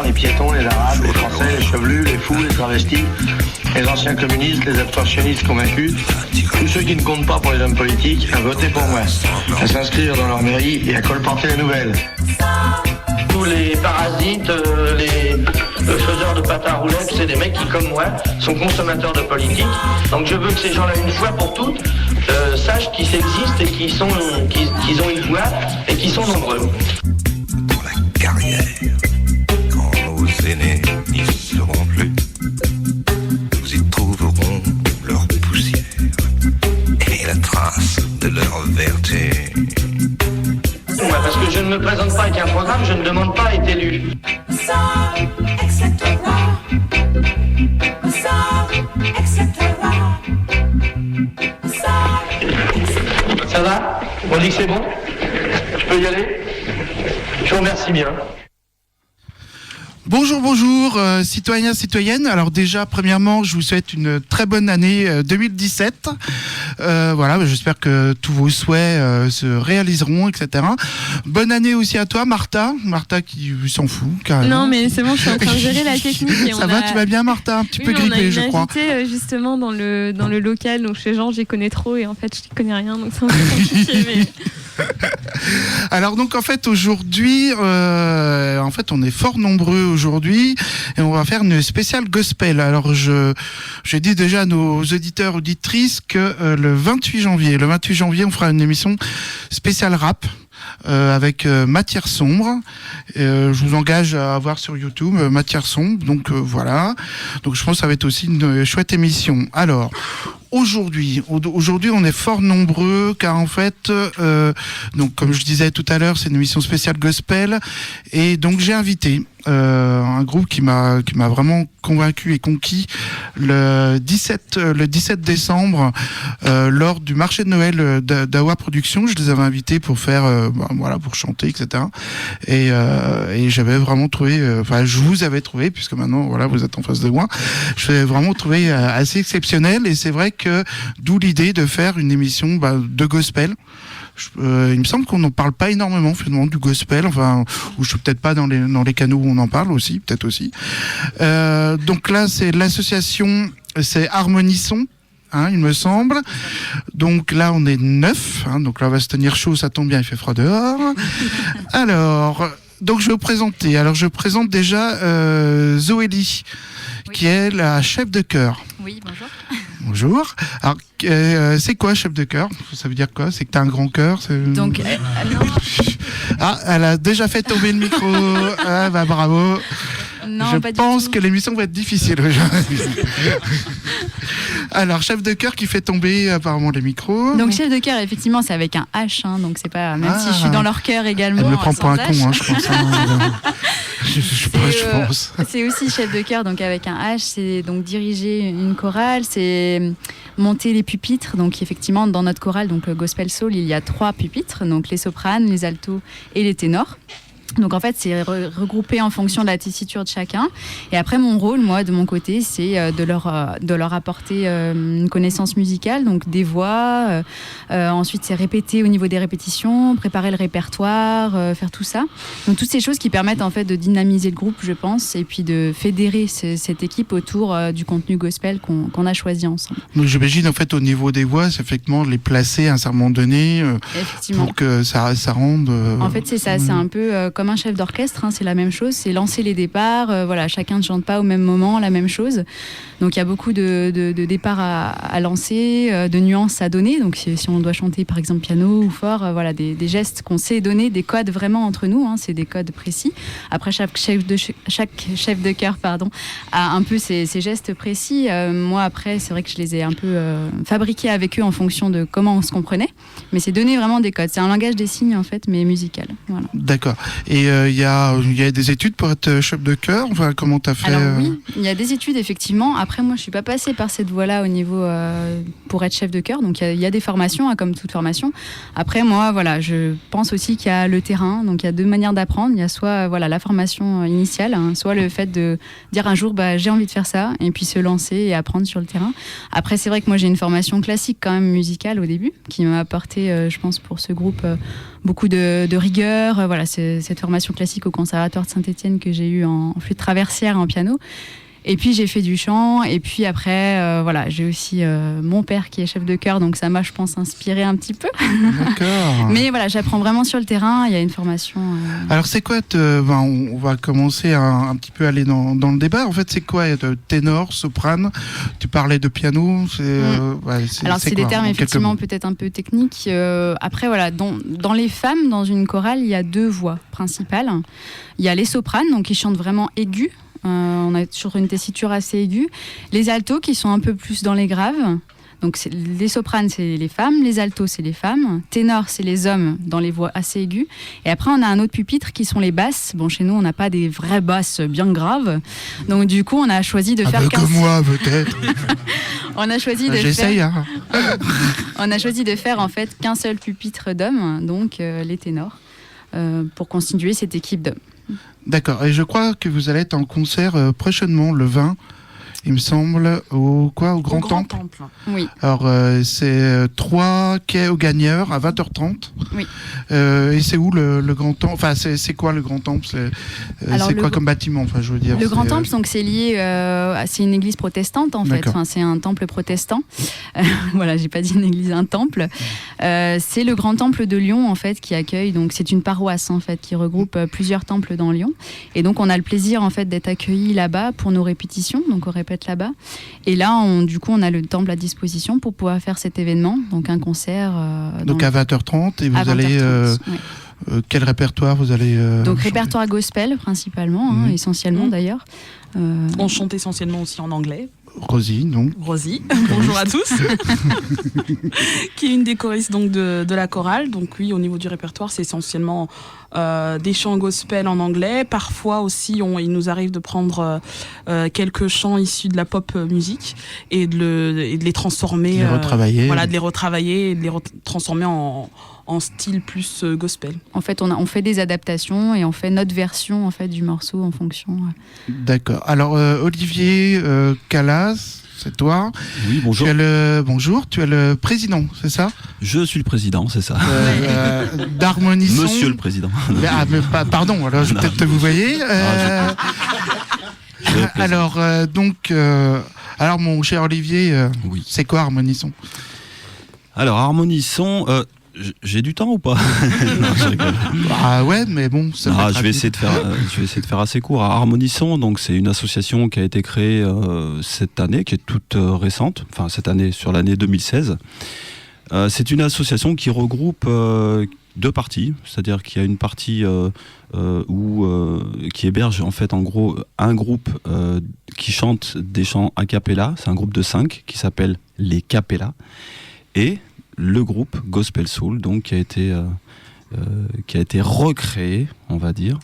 Les piétons, les arabes, les français, les chevelus, les fous, les travestis, les anciens communistes, les abstentionnistes convaincus, tous ceux qui ne comptent pas pour les hommes politiques, à voter pour moi, à s'inscrire dans leur mairie et à colporter les nouvelles. Tous les parasites, les faiseurs de pâte à roulettes, c'est des mecs qui, comme moi, sont consommateurs de politique. Donc je veux que ces gens-là, une fois pour toutes, sachent qu'ils existent et qu'ils ont une voix et qu'ils sont nombreux. Dans la carrière. Nos aînés n'y seront plus. Nous y trouverons leur poussière et la trace de leur vertu. Ouais, parce que je ne me présente pas avec un programme, je ne demande pas à être élu. Ça va? On dit que c'est bon? Je peux y aller? Je vous remercie bien. Bonjour, citoyens, citoyennes. Alors déjà, premièrement, je vous souhaite une très bonne année 2017. Voilà, j'espère que tous vos souhaits se réaliseront, etc. Bonne année aussi à toi, Martha. Martha qui s'en fout, carrément. Non, mais c'est bon, je suis en train de gérer la technique. Et ça va, tu vas bien, Martha? Un petit peu grippée, je crois. On a une invitée justement dans le local, donc chez Jean, j'y connais trop et en fait, je n'y connais rien, donc c'est un peu compliqué. Mais... Alors donc en fait aujourd'hui, on est fort nombreux aujourd'hui et on va faire une spéciale gospel. Alors je dis déjà à nos auditeurs auditrices que le 28 janvier on fera une émission spéciale rap. Avec Matière Sombre. Je vous engage à voir sur YouTube Matière Sombre. Donc voilà. Donc je pense que ça va être aussi une chouette émission. Alors aujourd'hui, on est fort nombreux car en fait, donc comme je disais tout à l'heure, c'est une émission spéciale gospel et donc j'ai invité un groupe qui m'a vraiment convaincu et conquis le 17 décembre lors du marché de Noël d'Awa Productions. Je les avais invités pour faire pour chanter, etc. Et j'avais vraiment trouvé, je vous avais trouvé, puisque maintenant voilà, vous êtes en face de moi, je l'ai vraiment trouvé assez exceptionnel. Et c'est vrai que d'où l'idée de faire une émission de gospel. Il me semble qu'on n'en parle pas énormément finalement du gospel, ou je suis peut-être pas dans les canaux où on en parle aussi, peut-être aussi. Donc là, c'est l'association, c'est Harmonisson. Il me semble. Donc là, on est 9. Donc là, on va se tenir chaud, ça tombe bien, il fait froid dehors. Alors, donc je vais vous présenter. Alors, je présente déjà Zoélie, qui est la chef de chœur. Oui, bonjour. Bonjour. Alors, c'est quoi chef de chœur? Ça veut dire quoi? C'est que tu as un grand cœur? Donc, non. Elle a déjà fait tomber le micro. Bravo. Non, je pas pense du tout. que l'émission va être difficile aujourd'hui. Alors, chef de chœur qui fait tomber apparemment les micros. Donc, chef de chœur, effectivement, c'est avec un H, donc c'est pas. Même si je suis dans leur chœur également. Elle me prend pour un H. con, je pense. Je pense. C'est aussi chef de chœur, donc avec un H, c'est donc diriger une chorale, c'est monter les pupitres. Donc, effectivement, dans notre chorale, donc Gospel Soul, il y a 3 pupitres, donc les sopranes, les altos et les ténors. Donc en fait, c'est regroupé en fonction de la tessiture de chacun. Et après, mon rôle, moi, de mon côté, c'est de leur apporter une connaissance musicale, donc des voix. Ensuite, c'est répéter au niveau des répétitions, préparer le répertoire, faire tout ça. Donc toutes ces choses qui permettent en fait de dynamiser le groupe, je pense, et puis de fédérer cette équipe autour du contenu gospel qu'on a choisi ensemble. Donc j'imagine en fait au niveau des voix, c'est effectivement de les placer à un certain moment donné pour que ça rende. En fait, c'est ça, c'est un peu comme un chef d'orchestre, c'est la même chose, c'est lancer les départs, chacun ne chante pas au même moment la même chose, donc il y a beaucoup de départs à lancer, de nuances à donner, donc si on doit chanter par exemple piano ou fort, des gestes qu'on sait donner, des codes vraiment entre nous, c'est des codes précis. Après chaque chef de chœur a un peu ses gestes précis. Moi après c'est vrai que je les ai un peu fabriqués avec eux en fonction de comment on se comprenait, mais c'est donner vraiment des codes, c'est un langage des signes en fait, mais musical. Voilà. D'accord. Et il y a des études pour être chef de chœur. Enfin, comment t'as fait? Alors oui, il y a des études effectivement. Après, moi, je suis pas passée par cette voie-là au niveau pour être chef de chœur. Donc il y a des formations, hein, comme toute formation. Après, moi, voilà, je pense aussi qu'il y a le terrain. Donc il y a deux manières d'apprendre. Il y a soit la formation initiale, hein, soit le fait de dire un jour, j'ai envie de faire ça, et puis se lancer et apprendre sur le terrain. Après, c'est vrai que moi, j'ai une formation classique quand même musicale au début, qui m'a apporté, je pense, pour ce groupe, beaucoup de rigueur. Voilà, c'est cette formation classique au Conservatoire de Saint-Étienne que j'ai eue en flûte traversière en piano. Et puis j'ai fait du chant, et puis après j'ai aussi mon père qui est chef de chœur, donc ça m'a, je pense, inspiré un petit peu. D'accord. Mais voilà, j'apprends vraiment sur le terrain, il y a une formation. Alors c'est quoi, on va commencer un petit peu à aller dans le débat. En fait, c'est quoi, ténor, soprane? Tu parlais de piano, alors c'est des termes effectivement peut-être un peu techniques. Après voilà, dans les femmes, dans une chorale, il y a deux voix principales. Il y a les sopranes, donc qui chantent vraiment aigus. On a toujours une tessiture assez aiguë. Les altos qui sont un peu plus dans les graves. Donc les sopranes, c'est les femmes. Les altos, c'est les femmes. Ténors, c'est les hommes dans les voix assez aiguës. Et après, on a un autre pupitre qui sont les basses. Bon, chez nous, on n'a pas des vraies basses bien graves. Donc du coup, on a choisi de faire... Comme moi, peut-être. On a choisi de J'essaye, faire... On a choisi de faire en fait qu'un seul pupitre d'hommes, donc les ténors, pour constituer cette équipe d'hommes. D'accord, et je crois que vous allez être en concert prochainement, le 20, il me semble, au Grand Temple. Oui. Alors, c'est 3 quais aux Gagneurs à 20h30. Oui. Et c'est où le Grand Temple? Enfin, c'est quoi le Grand Temple? C'est quoi comme bâtiment? Enfin, je veux dire. Le Grand Temple, donc c'est lié, c'est une église protestante en fait. Enfin, c'est un temple protestant. Voilà, j'ai pas dit une église, un temple. C'est le Grand Temple de Lyon en fait qui accueille. Donc c'est une paroisse en fait qui regroupe plusieurs temples dans Lyon. Et donc on a le plaisir en fait d'être accueillis là-bas pour nos répétitions. Donc on répète là-bas. Et là, on a le temple à disposition pour pouvoir faire cet événement. Donc un concert. Donc à 20h30 et vous allez. Quel répertoire vous allez Donc répertoire gospel principalement, essentiellement d'ailleurs. On chante essentiellement aussi en anglais. Rosie, donc. Rosie, bonjour à tous. Qui est une des choristes donc, de la chorale. Donc oui, au niveau du répertoire, c'est essentiellement des chants gospel en anglais. Parfois aussi, il nous arrive de prendre quelques chants issus de la pop musique et de les transformer. De les retravailler. De les retravailler et de les transformer en style plus gospel. En fait, on fait des adaptations et on fait notre version en fait du morceau en fonction. D'accord. Alors Olivier Calas, c'est toi. Oui, bonjour. Bonjour, tu es le président, c'est ça? Je suis le président, c'est ça. D'Harmonisson. Monsieur le président. Pardon, alors je vais peut-être vous voyez. Alors alors mon cher Olivier, oui. C'est quoi Harmonisson? Alors Harmonisson. J'ai du temps ou pas? Non, je rigole. Ah ouais, mais bon, ça va. Je vais essayer de faire assez court. Harmonisson, donc c'est une association qui a été créée cette année, qui est toute récente. Enfin cette année, sur l'année 2016. C'est une association qui regroupe deux parties, c'est-à-dire qu'il y a une partie qui héberge en fait en gros un groupe qui chante des chants a cappella. C'est un groupe de 5 qui s'appelle les Capella, et le groupe Gospel Soul, donc qui a été recréé, on va dire,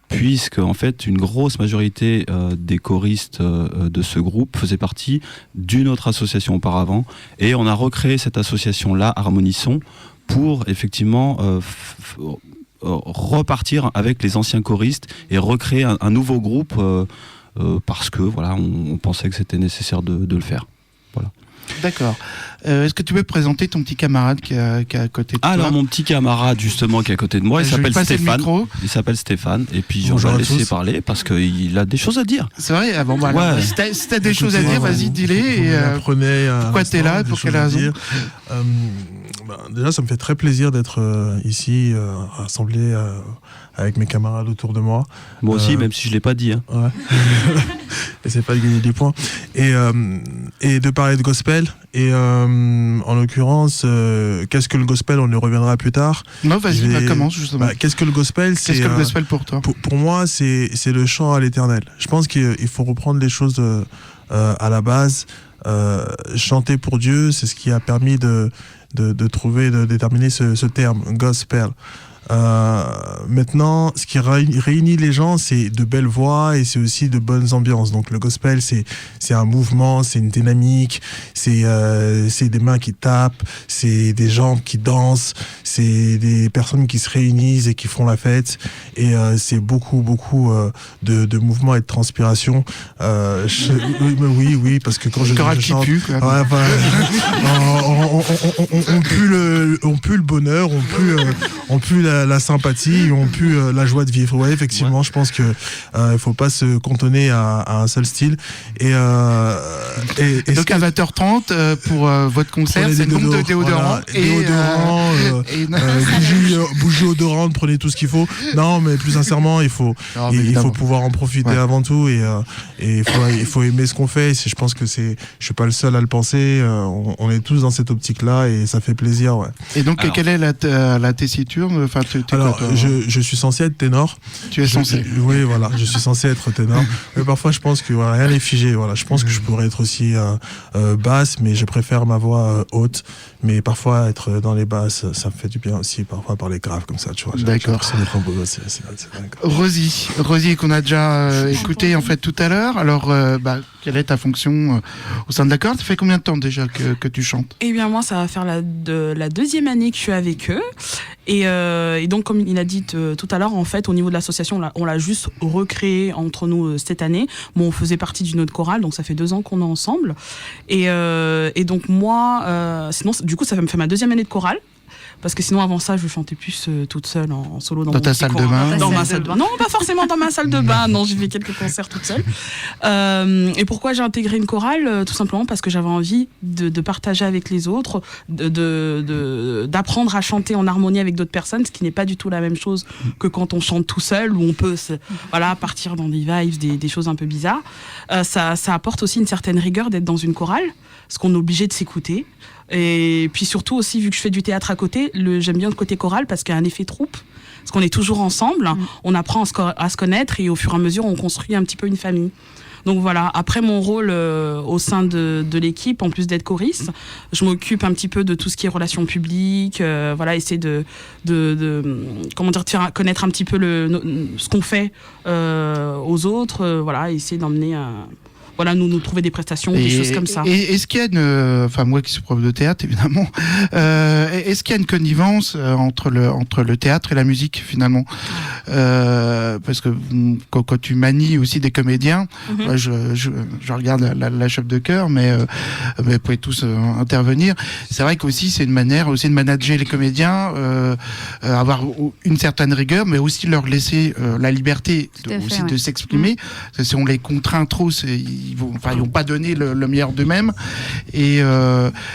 puisque en fait une grosse majorité des choristes de ce groupe faisaient partie d'une autre association auparavant, et on a recréé cette association-là, Harmonisson, pour effectivement repartir avec les anciens choristes et recréer un nouveau groupe parce que voilà, on pensait que c'était nécessaire de le faire. Voilà. D'accord. Est-ce que tu peux présenter ton petit camarade qui est à côté de toi? Alors mon petit camarade justement qui est à côté de moi, il s'appelle Stéphane. Il s'appelle Stéphane, et puis on va le laisser parler parce qu'il a des choses à dire. C'est vrai. Ah bon, ouais. Si t'as des choses à dire, vas-y, dis-les. Pourquoi t'es là? Pour quelle raison? Déjà, ça me fait très plaisir d'être ici, rassemblé avec mes camarades autour de moi. Moi aussi, même si je l'ai pas dit. Hein. Ouais. Et c'est pas de gagner des points. Et de parler de gospel. Et en l'occurrence, qu'est-ce que le gospel? On y reviendra plus tard. Non, vas-y, commence justement. Qu'est-ce que le gospel? Qu'est-ce que le gospel pour toi? Pour moi, c'est le chant à l'Éternel. Je pense qu'il faut reprendre les choses à la base. chanter pour Dieu, c'est ce qui a permis de déterminer ce terme, gospel. Maintenant, ce qui réunit les gens, c'est de belles voix et c'est aussi de bonnes ambiances. Donc le gospel, c'est un mouvement, c'est une dynamique, c'est des mains qui tapent, c'est des jambes qui dansent, c'est des personnes qui se réunissent et qui font la fête. Et c'est beaucoup de mouvements et de transpiration. Oui, parce que quand je chante, pue, quoi. Ouais, on pue le bonheur, on pue la sympathie, on pue la joie de vivre. Ouais, effectivement, je pense que il faut pas se cantonner à un seul style. Et donc à 20h30 pour votre concert, c'est le nombre de déodorants bougies odorantes, prenez tout ce qu'il faut. Non, mais plus sincèrement, il faut pouvoir en profiter avant tout et il faut aimer ce qu'on fait. Je pense que je suis pas le seul à le penser. On est tous dans cette optique-là et ça fait plaisir. Ouais. Et donc, quelle est la tessiture? Enfin, alors, je suis censé être ténor. Tu es censé. Oui, voilà, je suis censé être ténor. Mais parfois, je pense que rien n'est figé. Voilà, je pense que je pourrais être aussi basse, mais je préfère ma voix haute. Mais parfois, être dans les basses, ça me fait du bien aussi. Parfois, parler grave comme ça, tu vois. D'accord. Rosie, qu'on a déjà écouté en fait tout à l'heure. Alors, quelle est ta fonction au sein de la chorale? Ça fait combien de temps déjà que tu chantes? Eh bien, moi, ça va faire la deuxième année que je suis avec eux. Et donc, comme il a dit tout à l'heure, en fait, au niveau de l'association, on l'a juste recréé entre nous cette année. Bon, on faisait partie d'une autre chorale, donc ça fait 2 ans qu'on est ensemble. Et donc, moi, sinon, du coup, ça me fait ma deuxième année de chorale. Parce que sinon, avant ça, je chantais plus toute seule en solo dans ta salle de bain. Dans ma salle de bain. Non, pas forcément dans ma salle de bain. Non, j'ai fait quelques concerts toute seule. Et pourquoi j'ai intégré une chorale? Tout simplement parce que j'avais envie de partager avec les autres, d'apprendre à chanter en harmonie avec d'autres personnes, ce qui n'est pas du tout la même chose que quand on chante tout seul, où on peut partir dans des vibes, des choses un peu bizarres. Ça apporte aussi une certaine rigueur d'être dans une chorale, parce qu'on est obligé de s'écouter. Et puis surtout aussi, vu que je fais du théâtre à côté, j'aime bien le côté choral parce qu'il y a un effet troupe. Parce qu'on est toujours ensemble, on apprend à se connaître et au fur et à mesure, on construit un petit peu une famille. Donc voilà, après mon rôle au sein de l'équipe, en plus d'être choriste, je m'occupe un petit peu de tout ce qui est relations publiques, essayer de faire connaître un petit peu ce qu'on fait aux autres, essayer d'emmener nous trouver des prestations, des choses comme ça. Et est-ce qu'il y a moi qui suis prof de théâtre évidemment, est-ce qu'il y a une connivence entre le théâtre et la musique finalement, parce que quand tu manies aussi des comédiens, je regarde la chef de chœur, mais vous pouvez tous intervenir. C'est vrai qu'aussi c'est une manière aussi de manager les comédiens, avoir une certaine rigueur, mais aussi leur laisser la liberté de s'exprimer. Parce que si on les contraint trop, ils vont pas donner le meilleur d'eux-mêmes, et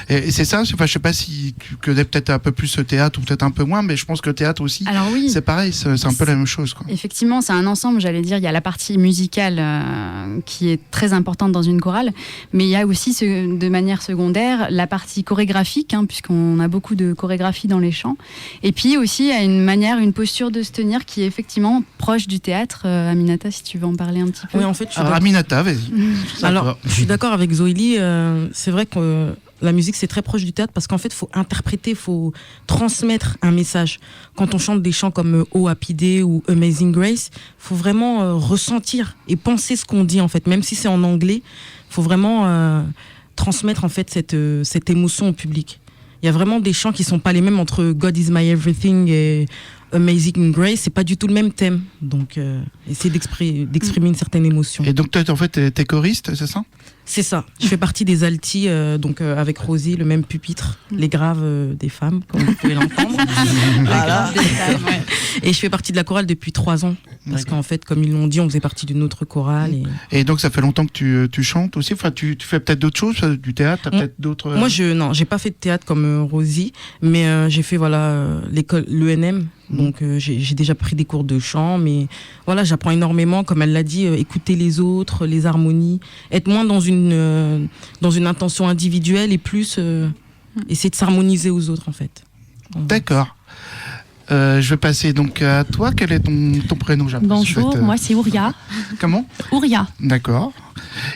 c'est ça. Enfin, je sais pas si tu connais peut-être un peu plus le théâtre ou peut-être un peu moins, mais je pense que le théâtre aussi, c'est pareil, c'est un peu la même chose, quoi. Effectivement, c'est un ensemble, j'allais dire. Il y a la partie musicale qui est très importante dans une chorale, mais il y a aussi de manière secondaire la partie chorégraphique, puisqu'on a beaucoup de chorégraphie dans les chants, et puis aussi il y a une posture de se tenir qui est effectivement proche du théâtre. Aminata, si tu veux en parler un petit peu. Oui, en fait, Aminata, vas-y. Alors, je suis d'accord avec Zoélie. C'est vrai que la musique, c'est très proche du théâtre parce qu'en fait, il faut interpréter, il faut transmettre un message. Quand on chante des chants comme Oh Happy Day ou Amazing Grace, il faut vraiment ressentir et penser ce qu'on dit, en fait. Même si c'est en anglais, il faut vraiment transmettre en fait cette émotion au public. Il y a vraiment des chants qui ne sont pas les mêmes entre God is my everything et Amazing Grace, c'est pas du tout le même thème. Donc, essayer d'exprimer une certaine émotion. Et donc, toi, en fait, t'es choriste, c'est ça? C'est ça. Je fais partie des altis, avec Rosie, le même pupitre, les graves des femmes, comme vous pouvez l'entendre. Voilà. Et je fais partie de la chorale depuis 3 ans. Parce qu'en fait, comme ils l'ont dit, on faisait partie d'une autre chorale. Et donc, ça fait longtemps que tu chantes aussi? Enfin, tu fais peut-être d'autres choses, du théâtre, t'as peut-être d'autres... Moi, j'ai pas fait de théâtre comme Rosie, mais j'ai fait l'école, l'ENM. Donc j'ai déjà pris des cours de chant, mais voilà, j'apprends énormément, comme elle l'a dit, écouter les autres, les harmonies, être moins dans une intention individuelle et plus essayer de s'harmoniser aux autres, en fait. D'accord. Je vais passer donc à toi. Quel est ton prénom? Bonjour, moi c'est Ouria. Comment? Ouria. D'accord.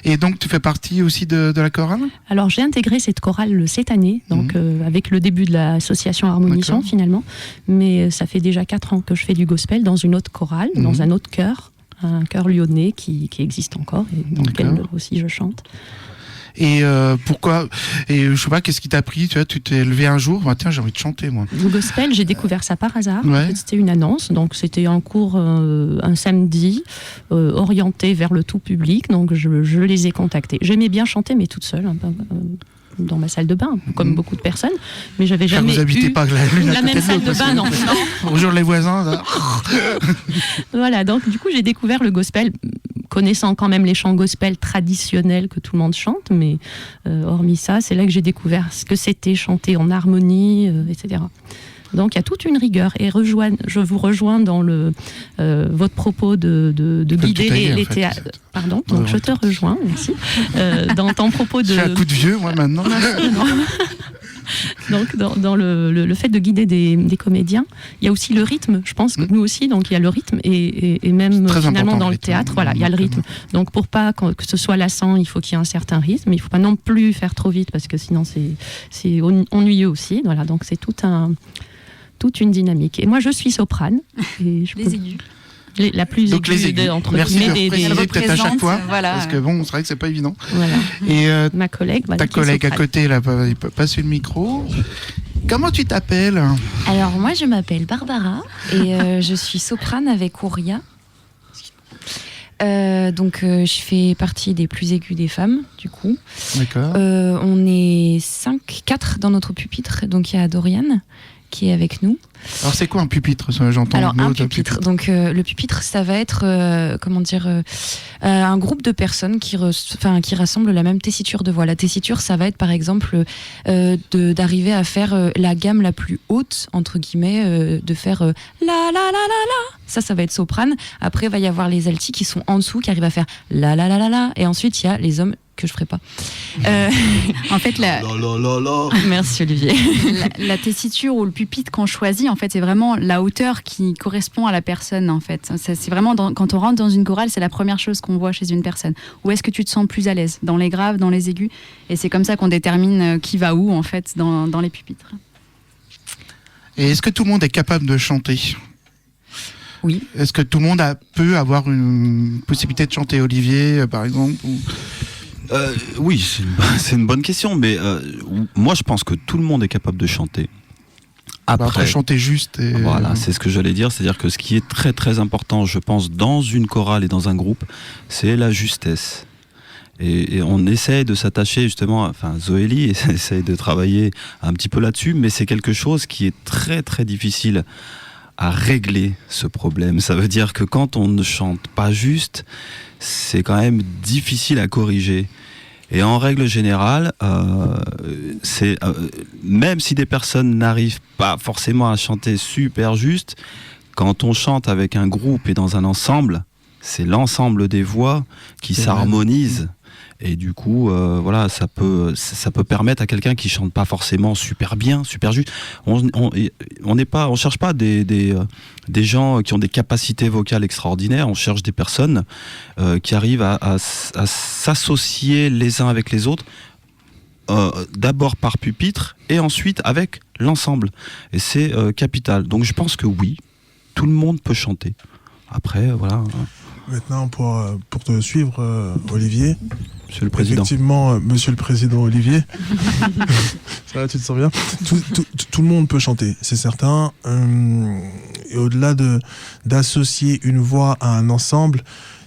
Et donc, tu fais partie aussi de la chorale ? Alors, j'ai intégré cette chorale cette année, donc avec le début de l'association Harmonisson, D'accord. finalement. Mais ça fait déjà 4 ans que je fais du gospel dans une autre chorale, dans un autre chœur, un chœur lyonnais qui existe encore et dans lequel aussi je chante. Et pourquoi ? Et je sais pas, qu'est-ce qui t'a pris ? Tu vois, tu t'es levé un jour, tiens, j'ai envie de chanter, moi. Le gospel, j'ai découvert ça par hasard. Ouais. En fait, c'était une annonce, donc c'était un cours un samedi orienté vers le tout public, donc je les ai contactés. J'aimais bien chanter, mais toute seule, dans ma salle de bain, comme beaucoup de personnes, mais j'avais jamais vous habitez eu pas l'une à la côté même de salle l'autre, de parce bain, non. que- Bonjour les voisins. Là. Voilà, donc du coup j'ai découvert le gospel, connaissant quand même les chants gospel traditionnels que tout le monde chante, mais hormis ça, c'est là que j'ai découvert ce que c'était chanter en harmonie, etc. Donc il y a toute une rigueur, et je vous rejoins dans votre propos de guider les théâtres. Pardon, donc je te rejoins, merci. Dans ton propos de... Je suis un coup de vieux, moi, maintenant. Donc, dans le fait de guider des comédiens, il y a aussi le rythme. Je pense que nous aussi, donc il y a le rythme et même finalement dans le théâtre, voilà, il y a le rythme. Donc pour pas que ce soit lassant, il faut qu'il y ait un certain rythme. Il faut pas non plus faire trop vite parce que sinon c'est ennuyeux aussi. Voilà, donc c'est toute une dynamique. Et moi, je suis soprane. Et Les aigus. La plus Donc les aigus. entre Merci de guillemets le préciser peut-être à chaque fois, voilà. parce que bon, c'est vrai que c'est pas évident. Voilà. Et Ma collègue, voilà, ta qui est collègue à soprane. côté, là, il peut passer le micro. Comment tu t'appelles ? Alors moi je m'appelle Barbara et je suis soprane avec Ouria. Donc je fais partie des plus aigus des femmes du coup. D'accord. On est 4 dans notre pupitre, donc il y a Dorian qui est avec nous. Alors c'est quoi un pupitre, ça, j'entends Alors le mot un de pupitre, donc le pupitre ça va être un groupe de personnes qui rassemblent la même tessiture de voix. La tessiture ça va être par exemple d'arriver à faire la gamme la plus haute entre guillemets, de faire la la la la la. Ça va être soprane. Après il va y avoir les altis qui sont en dessous qui arrivent à faire la la la la la. Et ensuite il y a les hommes que je ferai pas. En fait, Merci Olivier. la tessiture ou le pupitre qu'on choisit, en fait, c'est vraiment la hauteur qui correspond à la personne, en fait. C'est vraiment, quand on rentre dans une chorale, c'est la première chose qu'on voit chez une personne. Où est-ce que tu te sens plus à l'aise ? Dans les graves, dans les aigus ? Et c'est comme ça qu'on détermine qui va où, en fait, dans les pupitres. Et est-ce que tout le monde est capable de chanter ? Oui. Est-ce que tout le monde peut avoir une possibilité de chanter, Olivier, par exemple Oui, c'est une bonne question, mais moi je pense que tout le monde est capable de chanter. Après chanter juste. Voilà, c'est ce que j'allais dire, c'est-à-dire que ce qui est très très important, je pense, dans une chorale et dans un groupe, c'est la justesse. Et on essaie de s'attacher justement, enfin Zoélie essaie de travailler un petit peu là-dessus, mais c'est quelque chose qui est très très difficile à régler, ce problème. Ça veut dire que quand on ne chante pas juste, c'est quand même difficile à corriger. Et en règle générale, même si des personnes n'arrivent pas forcément à chanter super juste, quand on chante avec un groupe et dans un ensemble, c'est l'ensemble des voix qui s'harmonisent. Et du coup, voilà, ça peut permettre à quelqu'un qui chante pas forcément super bien, super juste. On cherche pas des gens qui ont des capacités vocales extraordinaires. On cherche des personnes qui arrivent à s'associer les uns avec les autres. D'abord par pupitre et ensuite avec l'ensemble. Et c'est capital. Donc je pense que oui, tout le monde peut chanter. Après, voilà. Maintenant, pour te suivre, Olivier. Monsieur le Président. Effectivement, Monsieur le Président Olivier. Ça va, tu te sens bien ? Tout le monde peut chanter, c'est certain. Et au-delà d'associer une voix à un ensemble,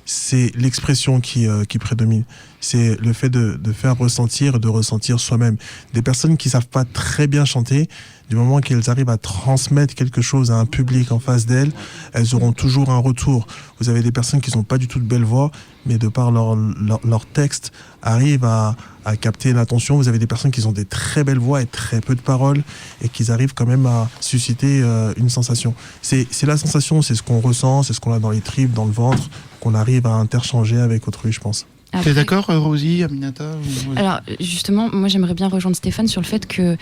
c'est l'expression qui prédomine. C'est le fait de faire ressentir, de ressentir soi-même. Des personnes qui savent pas très bien chanter, du moment qu'elles arrivent à transmettre quelque chose à un public en face d'elles, elles auront toujours un retour. Vous avez des personnes qui n'ont pas du tout de belle voix, mais de par leur texte, arrivent à capter l'attention. Vous avez des personnes qui ont des très belles voix et très peu de paroles, et qui arrivent quand même à susciter une sensation. C'est la sensation, c'est ce qu'on ressent, c'est ce qu'on a dans les tripes, dans le ventre, qu'on arrive à interchanger avec autrui, je pense. Après... T'es d'accord, Rosie, Aminata Alors, justement, moi, j'aimerais bien rejoindre Stéphane sur le fait que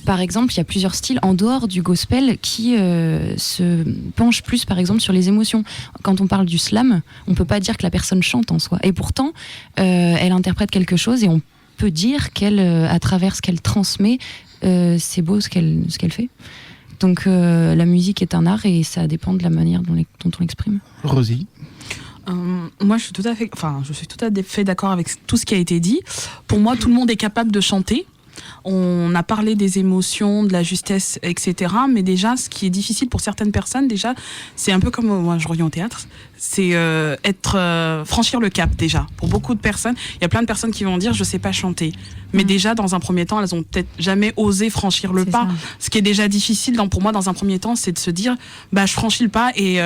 par exemple, il y a plusieurs styles en dehors du gospel qui se penchent plus, par exemple, sur les émotions. Quand on parle du slam, on peut pas dire que la personne chante en soi. Et pourtant, elle interprète quelque chose et on peut dire qu'elle, à travers ce qu'elle transmet, c'est beau ce qu'elle fait. Donc la musique est un art et ça dépend de la manière dont on l'exprime. Rosie. Moi, je suis tout à fait d'accord avec tout ce qui a été dit. Pour moi, tout le monde est capable de chanter. On a parlé des émotions, de la justesse, etc. Mais déjà, ce qui est difficile pour certaines personnes, déjà, c'est un peu comme moi, je reviens au théâtre, c'est franchir le cap déjà. Pour beaucoup de personnes, il y a plein de personnes qui vont dire je sais pas chanter. Mais déjà, dans un premier temps, elles ont peut-être jamais osé franchir le pas. Ce qui est déjà difficile pour moi, dans un premier temps, c'est de se dire je franchis le pas et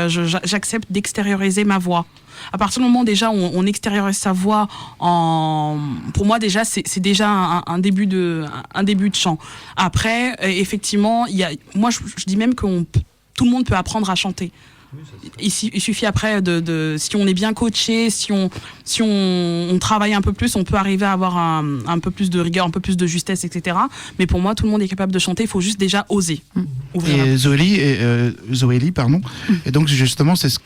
j'accepte d'extérioriser ma voix. À partir du moment déjà où on extériorise sa voix, pour moi déjà c'est déjà un début de chant. Après effectivement moi je dis même que tout le monde peut apprendre à chanter. Il suffit après si on est bien coaché, si on travaille un peu plus, on peut arriver à avoir un peu plus de rigueur, un peu plus de justesse, etc. Mais pour moi, tout le monde est capable de chanter. Il faut juste déjà oser. Et Zoélie, pardon. Et donc justement, c'est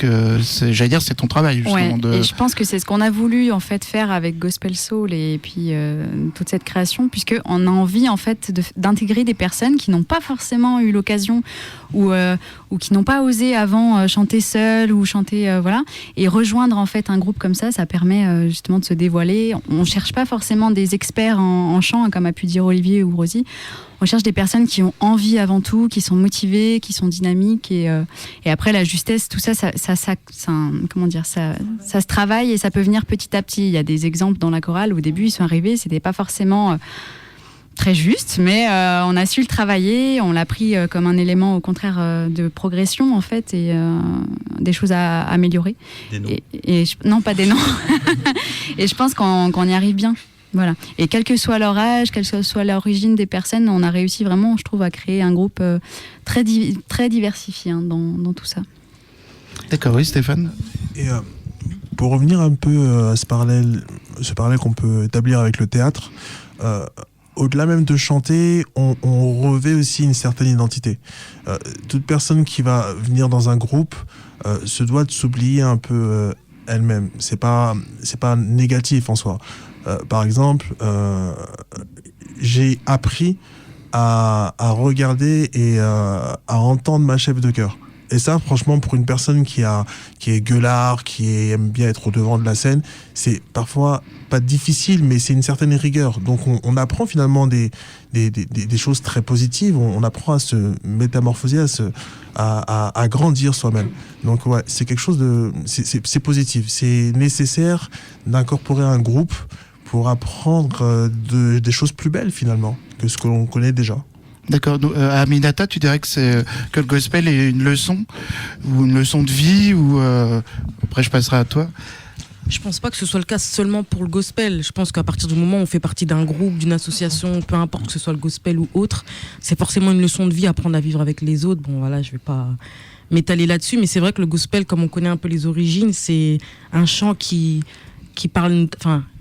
ton travail justement. Ouais, et je pense que c'est ce qu'on a voulu en fait faire avec Gospel Soul et puis toute cette création, puisque on a envie en fait d'intégrer des personnes qui n'ont pas forcément eu l'occasion ou qui n'ont pas osé avant chanter seul ou chanter voilà, et rejoindre en fait un groupe comme ça permet justement de se dévoiler. On cherche pas forcément des experts en chant, comme a pu dire Olivier ou Rosie. On cherche des personnes qui ont envie avant tout, qui sont motivées, qui sont dynamiques et après la justesse, tout ça comment dire, ça se travaille et ça peut venir petit à petit. Il y a des exemples dans la chorale où au début ils sont arrivés, c'était pas forcément très juste, mais on a su le travailler, on l'a pris comme un élément au contraire de progression en fait et des choses à améliorer. Des noms. Non, pas des noms. Et je pense qu'on y arrive bien. Voilà. Et quel que soit leur âge, quelle que soit l'origine des personnes, on a réussi vraiment, je trouve, à créer un groupe très diversifié dans tout ça. D'accord, oui, Stéphane. Et pour revenir un peu à ce parallèle qu'on peut établir avec le théâtre, au-delà même de chanter, on revêt aussi une certaine identité. Toute personne qui va venir dans un groupe se doit de s'oublier un peu elle-même. C'est pas négatif en soi. Par exemple, j'ai appris à regarder et à entendre ma chef de chœur. Et ça, franchement, pour une personne qui est gueulard, qui aime bien être au devant de la scène, c'est parfois pas difficile, mais c'est une certaine rigueur. Donc on apprend finalement des choses très positives, on apprend à se métamorphoser, à grandir soi-même. Donc ouais, c'est quelque chose c'est positif. C'est nécessaire d'incorporer un groupe pour apprendre des choses plus belles finalement que ce que l'on connaît déjà. D'accord. Aminata, tu dirais que le gospel est une leçon ou une leçon de vie ou après je passerai à toi. Je pense pas que ce soit le cas seulement pour le gospel. Je pense qu'à partir du moment où on fait partie d'un groupe, d'une association, peu importe que ce soit le gospel ou autre, c'est forcément une leçon de vie, apprendre à vivre avec les autres. Bon voilà, je vais pas m'étaler là-dessus, mais c'est vrai que le gospel, comme on connaît un peu les origines, c'est un chant qui parle,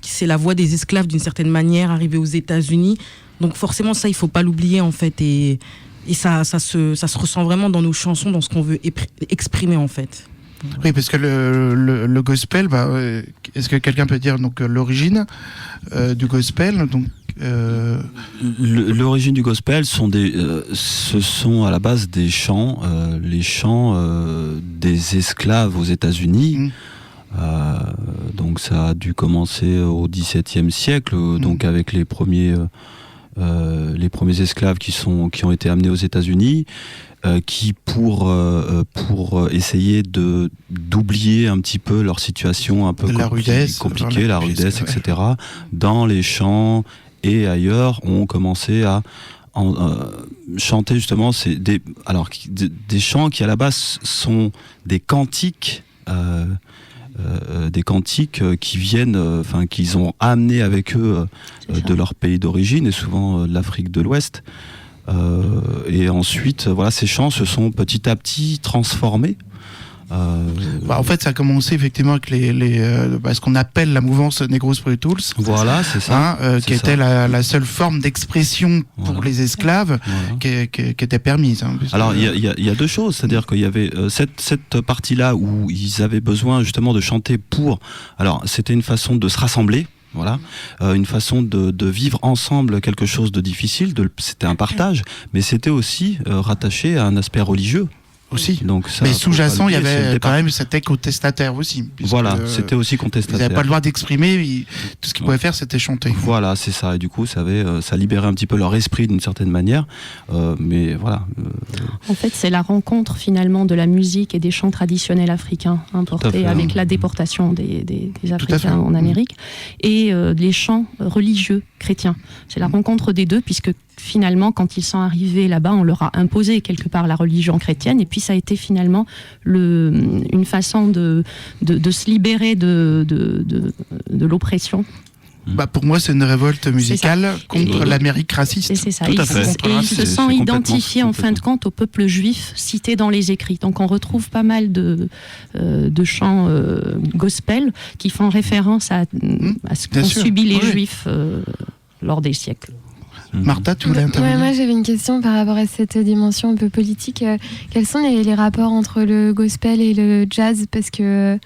c'est la voix des esclaves d'une certaine manière, arrivée aux États-Unis. Donc forcément ça, il faut pas l'oublier en fait, et ça se ressent vraiment dans nos chansons, dans ce qu'on veut exprimer en fait. Oui, parce que le gospel, est-ce que quelqu'un peut dire donc l'origine du gospel donc, L'origine du gospel ce sont à la base des chants, les chants des esclaves aux États-Unis. Donc ça a dû commencer au XVIIe siècle, donc avec les premiers esclaves qui ont été amenés aux États-Unis, qui pour essayer d'oublier un petit peu leur situation un peu compliquée, la rudesse, etc. Ouais. Dans les chants et ailleurs, ont commencé à chanter justement des chants qui à la base sont des cantiques. Des cantiques qui viennent, qu'ils ont amenés avec eux de leur pays d'origine et souvent de l'Afrique de l'Ouest. Et ensuite, voilà, ces chants se sont petit à petit transformés En fait, ça a commencé effectivement avec ce qu'on appelle la mouvance Negro Spirituals. Voilà, c'est ça. Qui était la seule forme d'expression pour les esclaves qui était permise. Alors, il y a deux choses. C'est-à-dire qu'il y avait cette partie-là où ils avaient besoin justement de chanter pour... Alors, c'était une façon de se rassembler. Voilà, une façon de vivre ensemble quelque chose de difficile. C'était un partage, mais c'était aussi rattaché à un aspect religieux. Aussi. Donc ça, mais sous-jacent, il y avait quand même cet contestataire aussi. Voilà, c'était aussi contestataire. Ils n'avaient pas le droit d'exprimer, tout ce qu'ils pouvaient faire, c'était chanter. Voilà, c'est ça. Et du coup, ça libérait un petit peu leur esprit d'une certaine manière. Mais voilà. En fait, c'est la rencontre finalement de la musique et des chants traditionnels africains importés avec la déportation des Africains en Amérique et les chants religieux chrétiens. C'est la rencontre des deux, puisque finalement, quand ils sont arrivés là-bas, on leur a imposé quelque part la religion chrétienne, et puis ça a été finalement une façon de se libérer de l'oppression. Pour moi, c'est une révolte musicale contre l'Amérique rachiste. C'est ça. Tout à fait. Et ils se sont identifiés en fin de compte au peuple juif cité dans les écrits. Donc on retrouve pas mal de chants gospel qui font référence à ce qu'ont subi les juifs lors des siècles. Martha, tu voulais intervenir ? Moi j'avais une question par rapport à cette dimension un peu politique. Quels sont les rapports entre le gospel et le jazz ? Parce que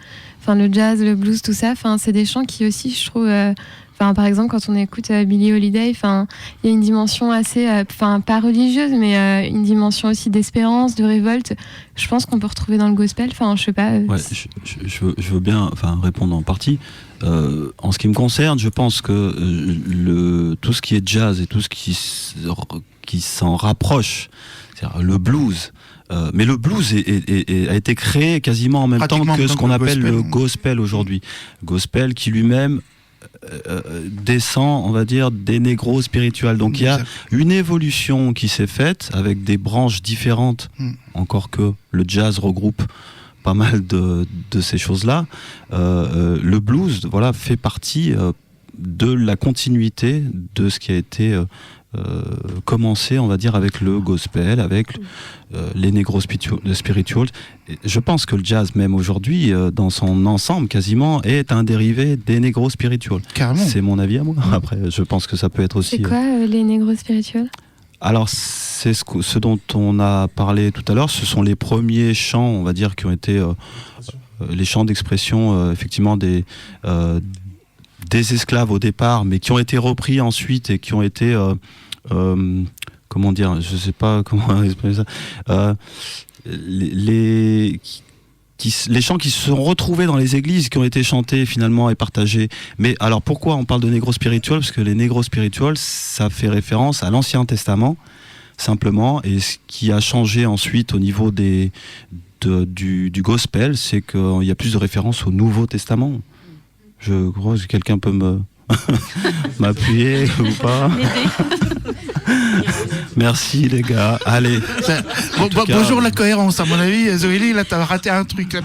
le jazz, le blues, tout ça, c'est des chants qui aussi, je trouve... par exemple, quand on écoute Billie Holiday, il y a une dimension assez, pas religieuse, mais une dimension aussi d'espérance, de révolte. Je pense qu'on peut retrouver dans le gospel. Je sais pas. Ouais, je veux bien, répondre en partie. En ce qui me concerne, je pense que tout ce qui est jazz et tout ce qui s'en rapproche, c'est-à-dire le blues. Mais le blues a été créé quasiment en même temps que ce qu'on appelle le gospel aujourd'hui. Gospel qui lui-même descend, on va dire, des négros spirituels. Donc il y a une évolution qui s'est faite avec des branches différentes, encore que le jazz regroupe pas mal de ces choses-là. Le blues, fait partie de la continuité de ce qui a été commencé, on va dire, avec le gospel, avec les négros spirituals. Et je pense que le jazz, même aujourd'hui, dans son ensemble, quasiment, est un dérivé des négros spirituals. Carrément. C'est mon avis à moi. Après, je pense que ça peut être aussi... C'est quoi les négros spirituals ? Alors, c'est ce dont on a parlé tout à l'heure. Ce sont les premiers chants, on va dire, qui ont été les chants d'expression, effectivement, des esclaves au départ, mais qui ont été repris ensuite et qui ont été... comment dire, je sais pas comment exprimer ça. Les chants qui se sont retrouvés dans les églises, qui ont été chantés finalement et partagés. Mais alors pourquoi on parle de négros spirituels ? Parce que les négros spirituels, ça fait référence à l'Ancien Testament, simplement. Et ce qui a changé ensuite au niveau du gospel, c'est qu'il y a plus de références au Nouveau Testament. Je crois que quelqu'un peut m'appuyer ou pas. Merci les gars. Allez. Bonjour la cohérence, à mon avis. Zoélie, là t'as raté un truc.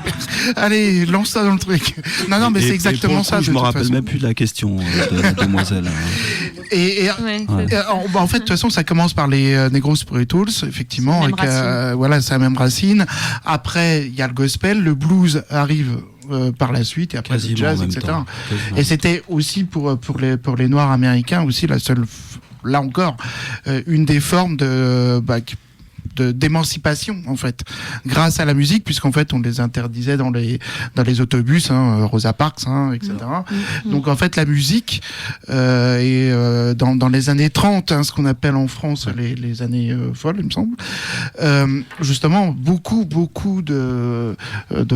Allez, lance ça dans le truc. Non, mais c'est exactement ça. Je me rappelle même plus de la question de la demoiselle. En fait, de toute façon, ça commence par les Negro Spirituals, effectivement. C'est la même racine. Après, il y a le gospel, le blues arrive par la suite, et après le jazz, etc. Et c'était aussi pour les Noirs américains aussi la seule, là encore, une des formes d'émancipation en fait, grâce à la musique, puisqu'en fait on les interdisait dans les autobus, Rosa Parks, etc. Donc en fait la musique est dans les années 30, ce qu'on appelle en France les années folles, il me semble, justement beaucoup de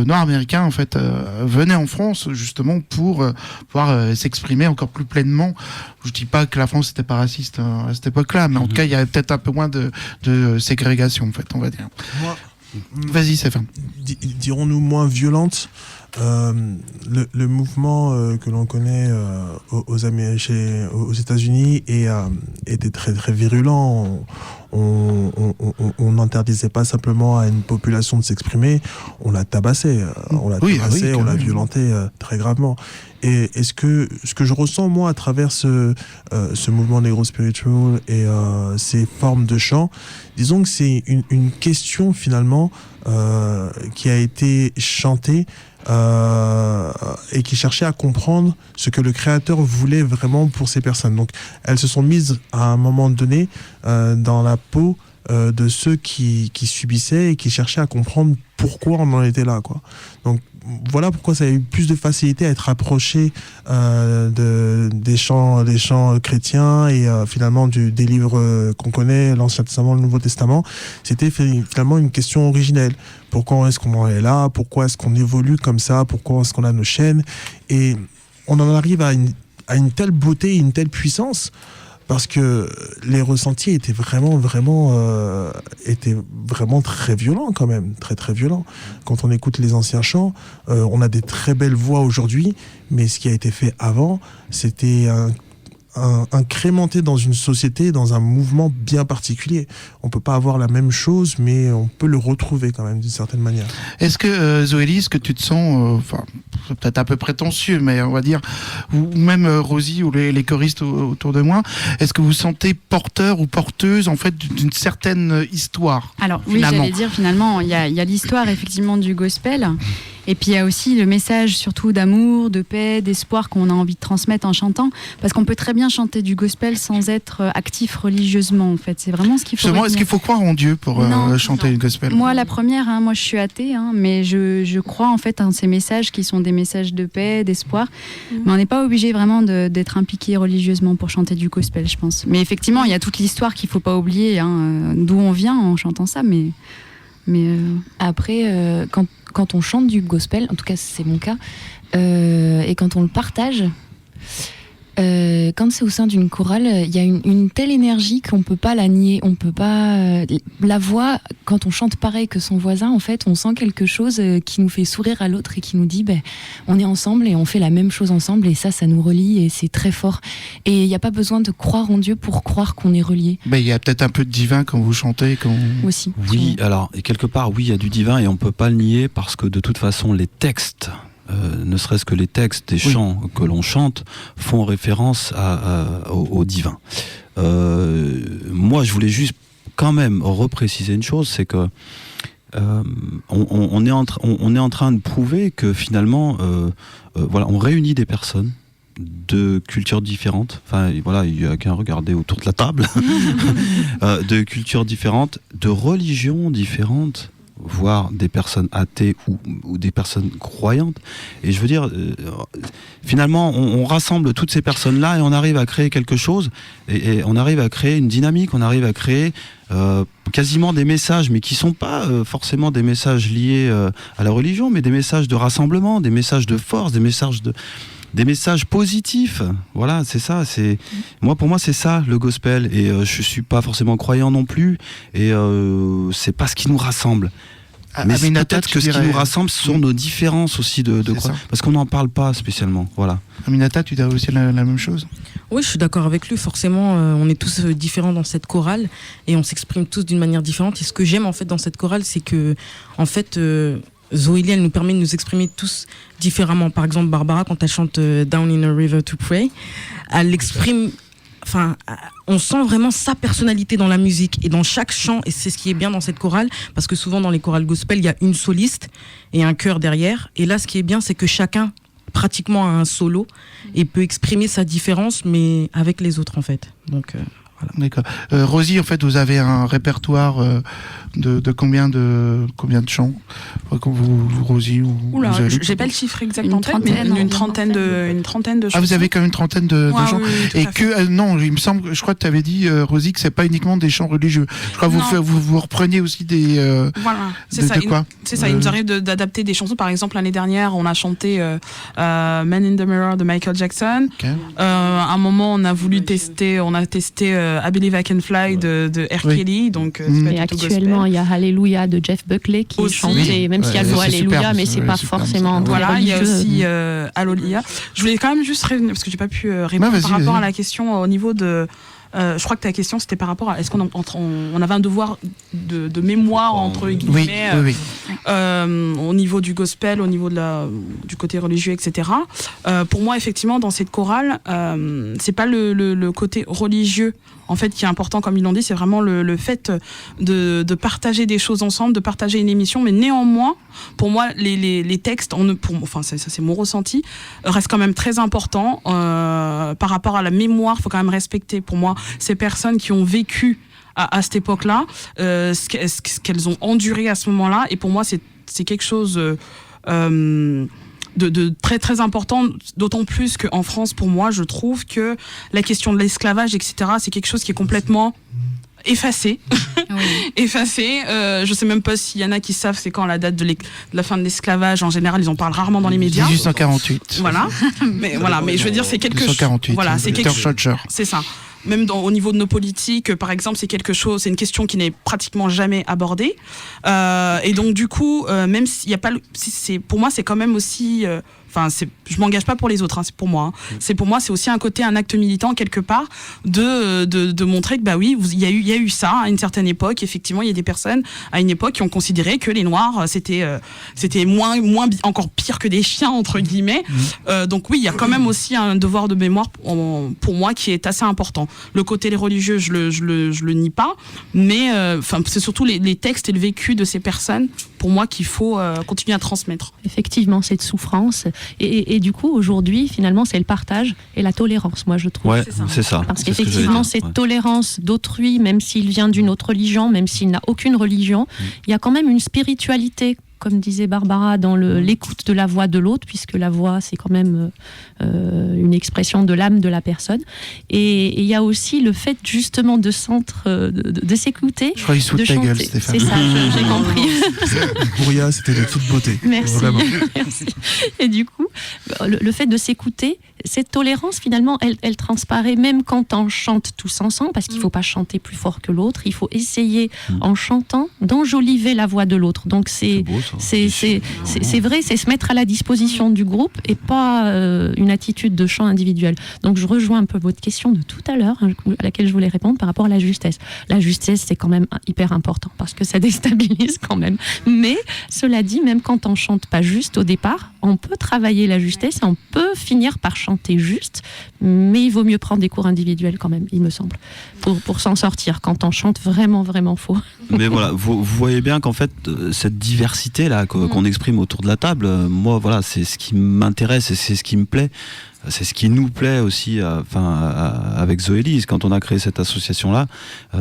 Noirs américains en fait venaient en France justement pour pouvoir s'exprimer encore plus pleinement. Je dis pas que la France n'était pas raciste à cette époque-là, mais en tout cas il y avait peut-être un peu moins de ségrégation en fait, on va dire. Vas-y, Stéphane. Dirons-nous moins violente. le mouvement que l'on connaît aux États-Unis était très très virulent. On n'interdisait pas simplement à une population de s'exprimer, on l'a tabassé, on l'a violenté très gravement. Et ce que je ressens moi à travers ce mouvement Negro Spiritual et ces formes de chant, disons que c'est une question finalement qui a été chantée et qui cherchait à comprendre ce que le créateur voulait vraiment pour ces personnes. Donc elles se sont mises à un moment donné dans la peau de ceux qui subissaient et qui cherchaient à comprendre pourquoi on en était là, quoi. Donc voilà pourquoi ça a eu plus de facilité à être approché des chants chrétiens et finalement des livres qu'on connaît, l'Ancien Testament, le Nouveau Testament. C'était finalement une question originelle. Pourquoi est-ce qu'on en est là? Pourquoi est-ce qu'on évolue comme ça? Pourquoi est-ce qu'on a nos chaînes? Et on en arrive à une telle beauté, une telle puissance, parce que les ressentis étaient vraiment très violents quand même, très très violents. Quand on écoute les anciens chants, on a des très belles voix aujourd'hui, mais ce qui a été fait avant, c'était incrémenté dans une société, dans un mouvement bien particulier. On peut pas avoir la même chose, mais on peut le retrouver quand même d'une certaine manière. Est-ce que Zoélie, est-ce que tu te sens, c'est peut-être un peu prétentieux, mais on va dire, ou même Rosie ou les choristes autour de moi, est-ce que vous vous sentez porteur ou porteuse en fait d'une certaine histoire? Alors oui, j'allais dire finalement, il y a l'histoire effectivement du gospel. Et puis il y a aussi le message surtout d'amour, de paix, d'espoir qu'on a envie de transmettre en chantant, parce qu'on peut très bien chanter du gospel sans être actif religieusement en fait. C'est vraiment ce qu'il faut. Est-ce qu'il faut croire en Dieu pour chanter le gospel? Moi la première, moi je suis athée, mais je crois en fait en ces messages qui sont des messages de paix, d'espoir. Mais on n'est pas obligé vraiment d'être impliqué religieusement pour chanter du gospel, je pense. Mais effectivement, il y a toute l'histoire qu'il faut pas oublier, d'où on vient en chantant ça, mais après quand on chante du gospel, en tout cas c'est mon cas, et quand on le partage, quand c'est au sein d'une chorale, il y a une telle énergie qu'on peut pas la nier, on peut pas la voix. Quand on chante pareil que son voisin, en fait, on sent quelque chose qui nous fait sourire à l'autre et qui nous dit, on est ensemble et on fait la même chose ensemble, et ça nous relie et c'est très fort. Et il n'y a pas besoin de croire en Dieu pour croire qu'on est relié. Il y a peut-être un peu de divin quand vous chantez, aussi. Oui, alors et quelque part, oui, il y a du divin et on peut pas le nier parce que de toute façon, les textes. Ne serait-ce que les textes des chants que l'on chante font référence au divin. Moi, je voulais juste quand même repréciser une chose, c'est que on est en train de prouver que finalement, on réunit des personnes de cultures différentes. Enfin, voilà, il y a qu'à regarder autour de la table, de cultures différentes, de religions différentes, voire des personnes athées ou des personnes croyantes. Et je veux dire, finalement, on rassemble toutes ces personnes-là et on arrive à créer quelque chose, et on arrive à créer une dynamique, on arrive à créer quasiment des messages, mais qui ne sont pas forcément des messages liés à la religion, mais des messages de rassemblement, des messages de force, des messages positifs. Voilà, c'est ça. Pour moi, c'est ça le gospel. Et je suis pas forcément croyant non plus. Et c'est pas ce qui nous rassemble. Mais peut-être que ce qui nous rassemble, ce sont nos différences aussi de croyance. Parce qu'on n'en parle pas spécialement. Voilà. Aminata, tu dirais aussi la même chose? Oui, je suis d'accord avec lui. Forcément, on est tous différents dans cette chorale et on s'exprime tous d'une manière différente. Et ce que j'aime en fait dans cette chorale, c'est que en fait, Zoélie, elle nous permet de nous exprimer tous différemment. Par exemple, Barbara, quand elle chante Down in a River to Pray, elle exprime, on sent vraiment sa personnalité dans la musique et dans chaque chant, et c'est ce qui est bien dans cette chorale, parce que souvent dans les chorales gospel, il y a une soliste et un chœur derrière. Et là, ce qui est bien, c'est que chacun pratiquement a un solo et peut exprimer sa différence, mais avec les autres en fait. Donc voilà. D'accord. Rosie, en fait, vous avez un répertoire de combien de chants, vous Rosie ou Oula, j'ai pas le chiffre exact en tête, mais une trentaine de chansons. Ah, vous avez quand même une trentaine de chants. Oui, et que non, il me semble, je crois que tu avais dit, Rosie, que c'est pas uniquement des chants religieux. Je crois que vous repreniez aussi des. Voilà, c'est ça. C'est ça. Il nous arrive d'adapter des chansons. Par exemple, l'année dernière, on a chanté Man in the Mirror de Michael Jackson. Okay. À un moment, on a voulu tester I Believe I Can Fly de R. Kelly. Donc, et actuellement, il y a Alléluia de Jeff Buckley qui est chanté, même s'il y a le mot Alléluia, mais c'est pas forcément. Voilà, il y a aussi Alléluia. Je voulais quand même juste revenir, parce que j'ai pas pu répondre par rapport à la question au niveau de. Je crois que ta question c'était par rapport à est-ce qu'on avait un devoir de mémoire entre guillemets au niveau du gospel, au niveau du côté religieux, etc. Pour moi, effectivement, dans cette chorale, c'est pas le côté religieux en fait qui est important, comme ils l'ont dit, c'est vraiment le fait de partager des choses ensemble, de partager une émission, mais néanmoins, pour moi, les textes, ça c'est mon ressenti, restent quand même très importants par rapport à la mémoire. Il faut quand même respecter, pour moi, ces personnes qui ont vécu à cette époque-là, ce qu'elles ont enduré à ce moment-là, et pour moi, c'est quelque chose de très très important, d'autant plus qu'en France, pour moi, je trouve que la question de l'esclavage, etc., c'est quelque chose qui est complètement effacé. Effacé. Je sais même pas s'il y en a qui savent c'est quand la date de la fin de l'esclavage. En général, ils en parlent rarement dans les médias. 1848. Voilà. Mais je veux dire, c'est quelque chose. 1848. Voilà, c'est quelque chose. C'est ça. Même au niveau de nos politiques, par exemple, c'est une question qui n'est pratiquement jamais abordée. Et donc, du coup, même s'il n'y a pas, pour moi, c'est quand même aussi. Je m'engage pas pour les autres, c'est pour moi. C'est pour moi, c'est aussi un acte militant quelque part de montrer que il y a eu ça à une certaine époque. Effectivement, il y a des personnes à une époque qui ont considéré que les Noirs c'était encore pire que des chiens entre guillemets. Donc oui, il y a quand même aussi un devoir de mémoire pour moi qui est assez important. Le côté religieux, je le nie pas, mais c'est surtout les textes et le vécu de ces personnes pour moi qu'il faut continuer à transmettre. Effectivement, cette souffrance. Et du coup, aujourd'hui, finalement, c'est le partage et la tolérance, moi, je trouve. Ouais, c'est ça. Parce qu'effectivement, cette tolérance d'autrui, même s'il vient d'une autre religion, même s'il n'a aucune religion, il y a quand même une spiritualité, comme disait Barbara, dans l'écoute de la voix de l'autre, puisque la voix, c'est quand même une expression de l'âme de la personne. Et il y a aussi le fait, justement, de s'écouter. Je crois qu'il saute ta gueule, Stéphane. C'est ça, j'ai compris. Bouria, c'était de toute beauté. Merci. Vraiment. Merci. Et du coup, le fait de s'écouter, cette tolérance, finalement, elle transparaît même quand on chante tous ensemble, parce qu'il ne faut pas chanter plus fort que l'autre. Il faut essayer, en chantant, d'enjoliver la voix de l'autre. Donc, c'est vrai, c'est se mettre à la disposition du groupe et pas une attitude de chant individuel. Donc, je rejoins un peu votre question de tout à l'heure, à laquelle je voulais répondre par rapport à la justesse. La justesse, c'est quand même hyper important, parce que ça déstabilise quand même. Mais, cela dit, même quand on chante pas juste au départ, on peut travailler la justesse et on peut finir par chanter juste, mais il vaut mieux prendre des cours individuels quand même, il me semble, pour s'en sortir quand on chante vraiment faux. Mais voilà, vous voyez bien qu'en fait, cette diversité-là qu'on exprime autour de la table, moi, voilà, c'est ce qui m'intéresse et c'est ce qui me plaît. C'est ce qui nous plaît aussi avec Zoélise, quand on a créé cette association-là,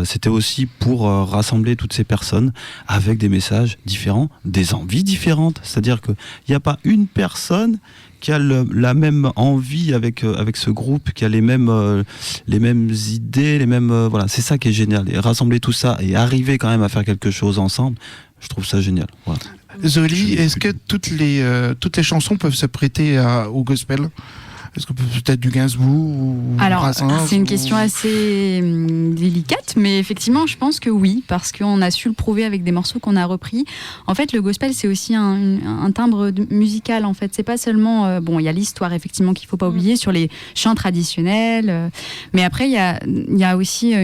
c'était aussi pour rassembler toutes ces personnes avec des messages différents, des envies différentes. C'est-à-dire qu'il n'y a pas une personne qui a la même envie avec ce groupe, qui a les mêmes idées, voilà, c'est ça qui est génial. Et rassembler tout ça et arriver quand même à faire quelque chose ensemble, je trouve ça génial. Voilà. Zoélie, est-ce que toutes les chansons peuvent se prêter au gospel ? Est-ce que peut-être du Gainsbourg ou Brassens, c'est une question assez délicate, mais effectivement, je pense que oui, parce qu'on a su le prouver avec des morceaux qu'on a repris. En fait, le gospel, c'est aussi un timbre musical. En fait, c'est pas seulement il y a l'histoire effectivement qu'il faut pas oublier sur les chants traditionnels, mais après il y a aussi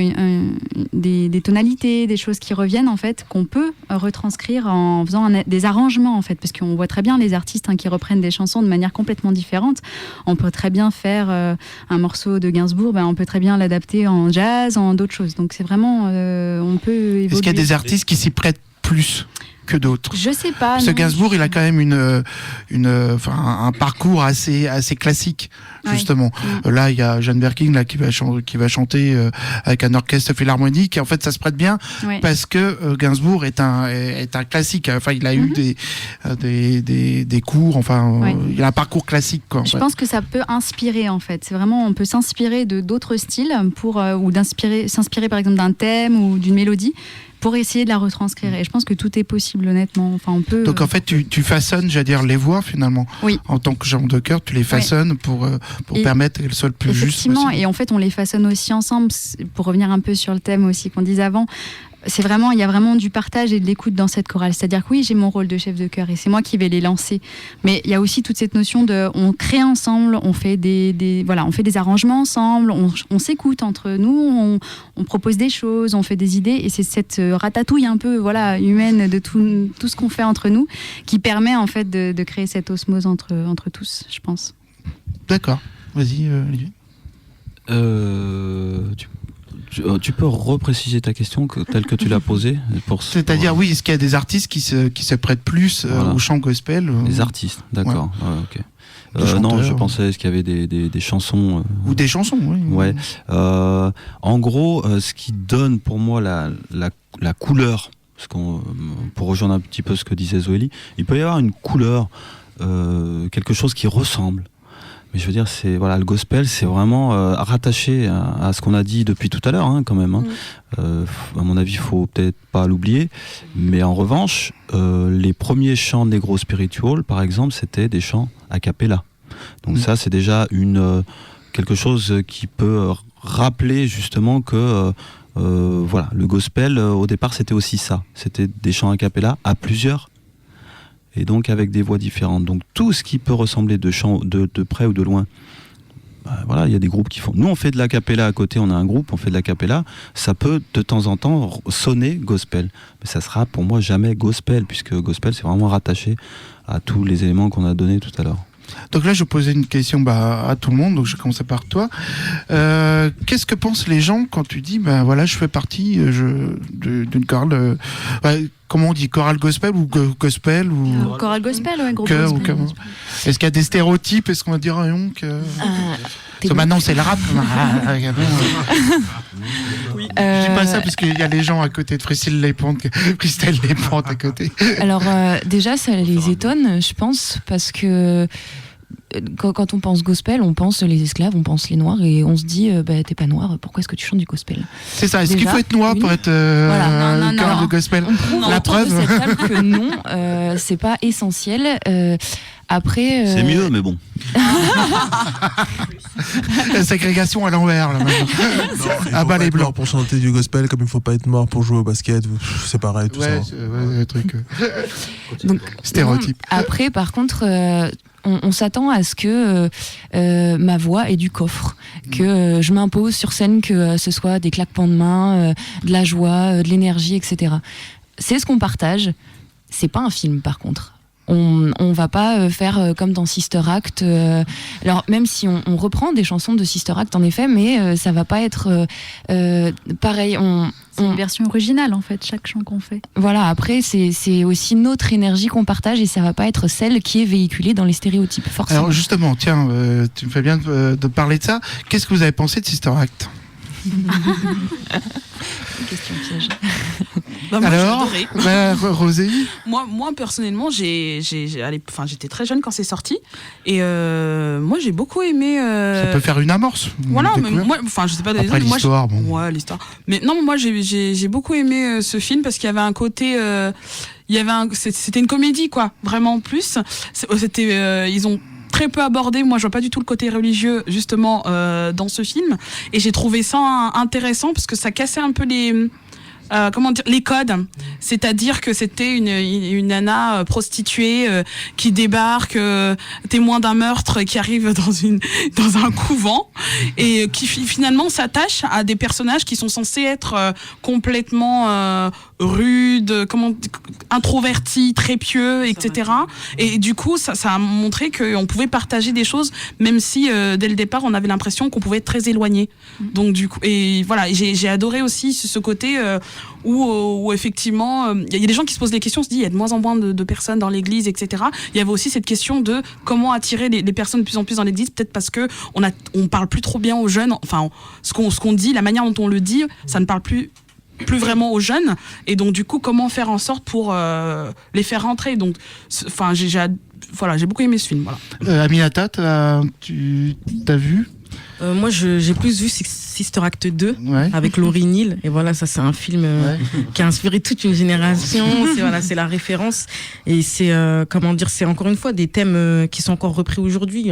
des tonalités, des choses qui reviennent en fait qu'on peut retranscrire en faisant des arrangements en fait, parce qu'on voit très bien les artistes qui reprennent des chansons de manière complètement différente. On peut très bien faire un morceau de Gainsbourg, on peut très bien l'adapter en jazz, en d'autres choses. Donc c'est vraiment, on peut évoluer. Est-ce qu'il y a des artistes qui s'y prêtent plus que d'autres? Je sais pas. Parce que Gainsbourg, il a quand même un parcours assez classique, justement. Là, il y a Jeanne Birkin là, qui va chanter avec un orchestre philharmonique. Et en fait, ça se prête bien parce que Gainsbourg est un classique. Enfin, il a eu des cours. Enfin, il a un parcours classique. Quoi, Je pense que ça peut inspirer, en fait. C'est vraiment, on peut s'inspirer de d'autres styles s'inspirer par exemple d'un thème ou d'une mélodie pour essayer de la retranscrire. Et je pense que tout est possible. possible, honnêtement. Enfin, on peut. Donc en fait, tu façonnes, j'allais dire, les voix finalement. Oui. En tant que genre de chœur, tu les façonnes pour permettre qu'elles soient le plus justes effectivement, possible. et en fait, on les façonne aussi ensemble. Pour revenir un peu sur le thème aussi qu'on disait avant, il y a vraiment du partage et de l'écoute dans cette chorale. C'est-à-dire que oui, j'ai mon rôle de chef de chœur et c'est moi qui vais les lancer. Mais il y a aussi toute cette notion de, on crée ensemble, on fait on fait des arrangements ensemble, on s'écoute entre nous, on propose des choses, on fait des idées, et c'est cette ratatouille un peu, humaine de tout ce qu'on fait entre nous qui permet en fait de créer cette osmose entre tous, je pense. D'accord. Vas-y, Olivier. Tu peux repréciser ta question telle que tu l'as posée C'est-à-dire, oui, est-ce qu'il y a des artistes qui se prêtent plus au chant gospel Les artistes, d'accord. Ouais. Ok. Non, je pensais est-ce qu'il y avait des chansons. Ou des chansons, oui. Ouais. En gros, ce qui donne pour moi la couleur, pour rejoindre un petit peu ce que disait Zoélie, il peut y avoir une couleur, quelque chose qui ressemble. Mais je veux dire, le gospel, c'est vraiment rattaché à ce qu'on a dit depuis tout à l'heure, quand même. À mon avis, il faut peut-être pas l'oublier. Mais en revanche, les premiers chants négro spiritual, par exemple, c'était des chants a cappella. Donc ça, c'est déjà quelque chose qui peut rappeler justement que le gospel, au départ, c'était aussi ça. C'était des chants a cappella à plusieurs. Et donc avec des voix différentes. Donc tout ce qui peut ressembler de chant de près ou de loin, il y a des groupes qui font. Nous on fait de la cappella à côté, on a un groupe, on fait de la cappella, ça peut de temps en temps sonner gospel. Mais ça sera pour moi jamais gospel, puisque gospel c'est vraiment rattaché à tous les éléments qu'on a donnés tout à l'heure. Donc là, je posais une question à tout le monde, donc je vais commencer par toi. Qu'est-ce que pensent les gens quand tu dis, je fais partie d'une chorale, comment on dit, chorale gospel ou gospel ou chorale gospel, ouais, gros chœur, gospel. Est-ce qu'il y a des stéréotypes? Est-ce qu'on va dire que maintenant c'est le rap? Je dis pas ça parce qu'il y a les gens à côté de Christelle Lépente à côté. Alors déjà, ça les étonne, je pense, parce que quand on pense gospel, on pense les esclaves, on pense les noirs, et on se dit t'es pas noir, pourquoi est-ce que tu chantes du gospel? C'est ça. Est-ce qu'il faut être noir pour être chœur de gospel? La preuve. De cette table que non, c'est pas essentiel. Après, c'est mieux, mais bon. La ségrégation à l'envers là maintenant. Les blancs pour chanter du gospel, comme il faut pas être mort pour jouer au basket, c'est pareil tout ça. Le truc. Donc, stéréotype. Après, par contre, on s'attend à ce que ma voix ait du coffre, que je m'impose sur scène, que ce soit des claquements de main, de la joie, de l'énergie, etc. C'est ce qu'on partage. C'est pas un film, par contre. On va pas faire comme dans Sister Act. Alors même si on reprend des chansons de Sister Act en effet, mais ça va pas être pareil. C'est une version originale en fait, chaque chant qu'on fait. Voilà, après c'est aussi notre énergie qu'on partage, et ça va pas être celle qui est véhiculée dans les stéréotypes forcément. Alors justement, tiens, tu me fais bien de parler de ça. Qu'est-ce que vous avez pensé de Sister Act? Question piège. Alors, Rosé? Moi personnellement, j'étais très jeune quand c'est sorti, et moi j'ai beaucoup aimé. Ça peut faire une amorce. Voilà, mais moi, je sais pas. Après l'histoire, Ouais, l'histoire. Mais non, moi j'ai beaucoup aimé ce film parce qu'il y avait un côté. C'était une comédie quoi, vraiment plus. Ils ont très peu abordé, moi je vois pas du tout le côté religieux justement dans ce film, et j'ai trouvé ça intéressant parce que ça cassait un peu les codes, c'est-à-dire que c'était une nana prostituée qui débarque, témoin d'un meurtre, qui arrive dans un couvent et qui finalement s'attache à des personnages qui sont censés être complètement rudes, introvertis, très pieux, etc. Et du coup, ça a montré qu'on pouvait partager des choses, même si dès le départ, on avait l'impression qu'on pouvait être très éloigné. Donc du coup, et voilà, j'ai adoré aussi ce côté où effectivement, il y a des gens qui se posent des questions, on se dit il y a de moins en moins de personnes dans l'église, etc. Il y avait aussi cette question de comment attirer les personnes de plus en plus dans l'église, peut-être parce que on parle plus trop bien aux jeunes, enfin ce qu'on dit, la manière dont on le dit, ça ne parle plus vraiment aux jeunes, et donc du coup comment faire en sorte pour les faire rentrer. Donc j'ai beaucoup aimé ce film. Voilà. Aminata, tu t'as vu? Moi, j'ai plus vu Sister Act 2 avec Laurie Neal. Et voilà, ça, c'est un film qui a inspiré toute une génération. C'est la référence. Et c'est, c'est encore une fois des thèmes qui sont encore repris aujourd'hui.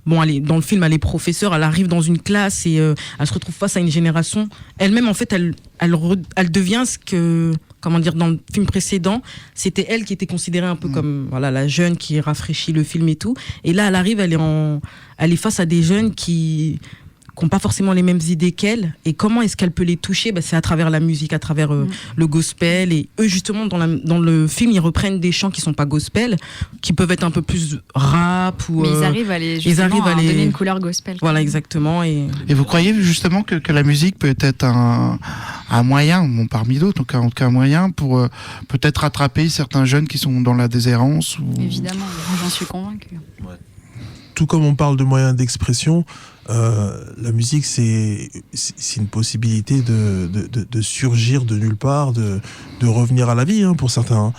Bon, dans le film, elle est professeure, elle arrive dans une classe et elle se retrouve face à une génération. Elle-même, en fait, elle devient ce que... dans le film précédent, c'était elle qui était considérée un peu comme la jeune qui rafraîchit le film et tout. Et là, elle arrive, elle est face à des jeunes qui n'ont pas forcément les mêmes idées qu'elle. Et comment est-ce qu'elle peut les toucher? C'est à travers la musique, à travers le gospel. Et eux, justement, dans le film, ils reprennent des chants qui sont pas gospel, qui peuvent être un peu plus rap. Mais ils arrivent à donner une couleur gospel. Voilà, exactement. Et vous croyez justement que la musique peut être un moyen, parmi d'autres, en tout cas un moyen pour peut-être rattraper certains jeunes qui sont dans la déshérence Évidemment, j'en suis convaincue. Ouais. Tout comme on parle de moyens d'expression, la musique, c'est une possibilité de surgir de nulle part, de revenir à la vie pour certains.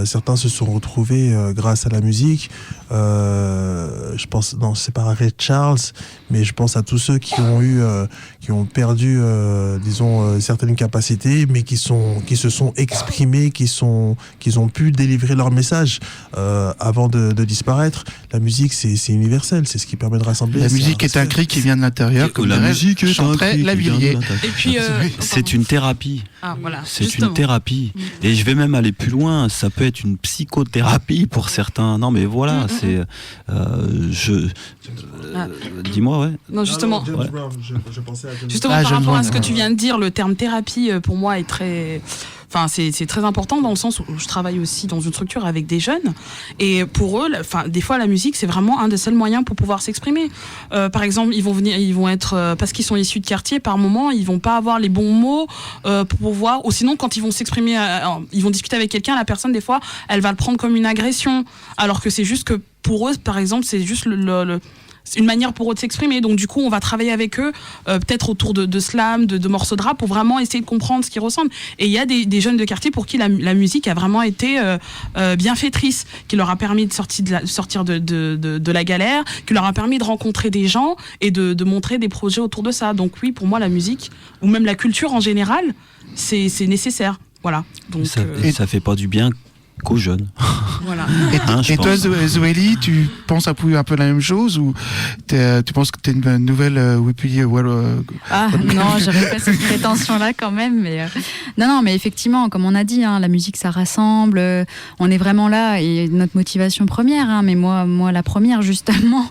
Certains se sont retrouvés grâce à la musique. Je pense, non, c'est pas Ray Charles, mais je pense à tous ceux qui ont perdu, certaines capacités, mais qui se sont exprimés, qui ont pu délivrer leur message avant de disparaître. La musique, c'est universel, c'est ce qui permet de rassembler. La musique est un cri qui vient de l'intérieur, comme la musique chanterait Lavilliers. Et puis, c'est une thérapie. Ah, voilà, c'est justement. une thérapie. Et je vais même aller plus loin. Ça peut être une psychothérapie pour certains. Non, mais voilà, c'est. Dis-moi, ouais. Non, justement. James Brown, je pensais à James Justement, par rapport à ce que tu viens de dire, le terme thérapie, pour moi, est très. Enfin, c'est très important dans le sens où je travaille aussi dans une structure avec des jeunes et pour eux, des fois la musique c'est vraiment un des seuls moyens pour pouvoir s'exprimer. Par exemple, ils vont être parce qu'ils sont issus de quartier, par moment ils vont pas avoir les bons mots pour pouvoir, ou sinon quand ils vont s'exprimer, ils vont discuter avec quelqu'un, la personne des fois elle va le prendre comme une agression, alors que c'est juste que pour eux, par exemple, c'est juste c'est une manière pour eux de s'exprimer. Donc du coup, on va travailler avec eux, peut-être autour de slam, de morceaux de rap, pour vraiment essayer de comprendre ce qu'ils ressentent. Et il y a des jeunes de quartier pour qui la musique a vraiment été bienfaitrice, qui leur a permis de sortir de la galère, qui leur a permis de rencontrer des gens et de montrer des projets autour de ça. Donc oui, pour moi, la musique, ou même la culture en général, c'est nécessaire. Voilà. Donc, ça fait pas du bien qu'aux jeunes. Voilà. Et toi, Zoélie, tu penses un peu la même chose, ou tu penses que tu es une nouvelle Whoopi non, j'aurais pas cette prétention-là quand même. Mais non, mais effectivement, comme on a dit, la musique, ça rassemble. On est vraiment là, et notre motivation première, mais moi, la première, justement,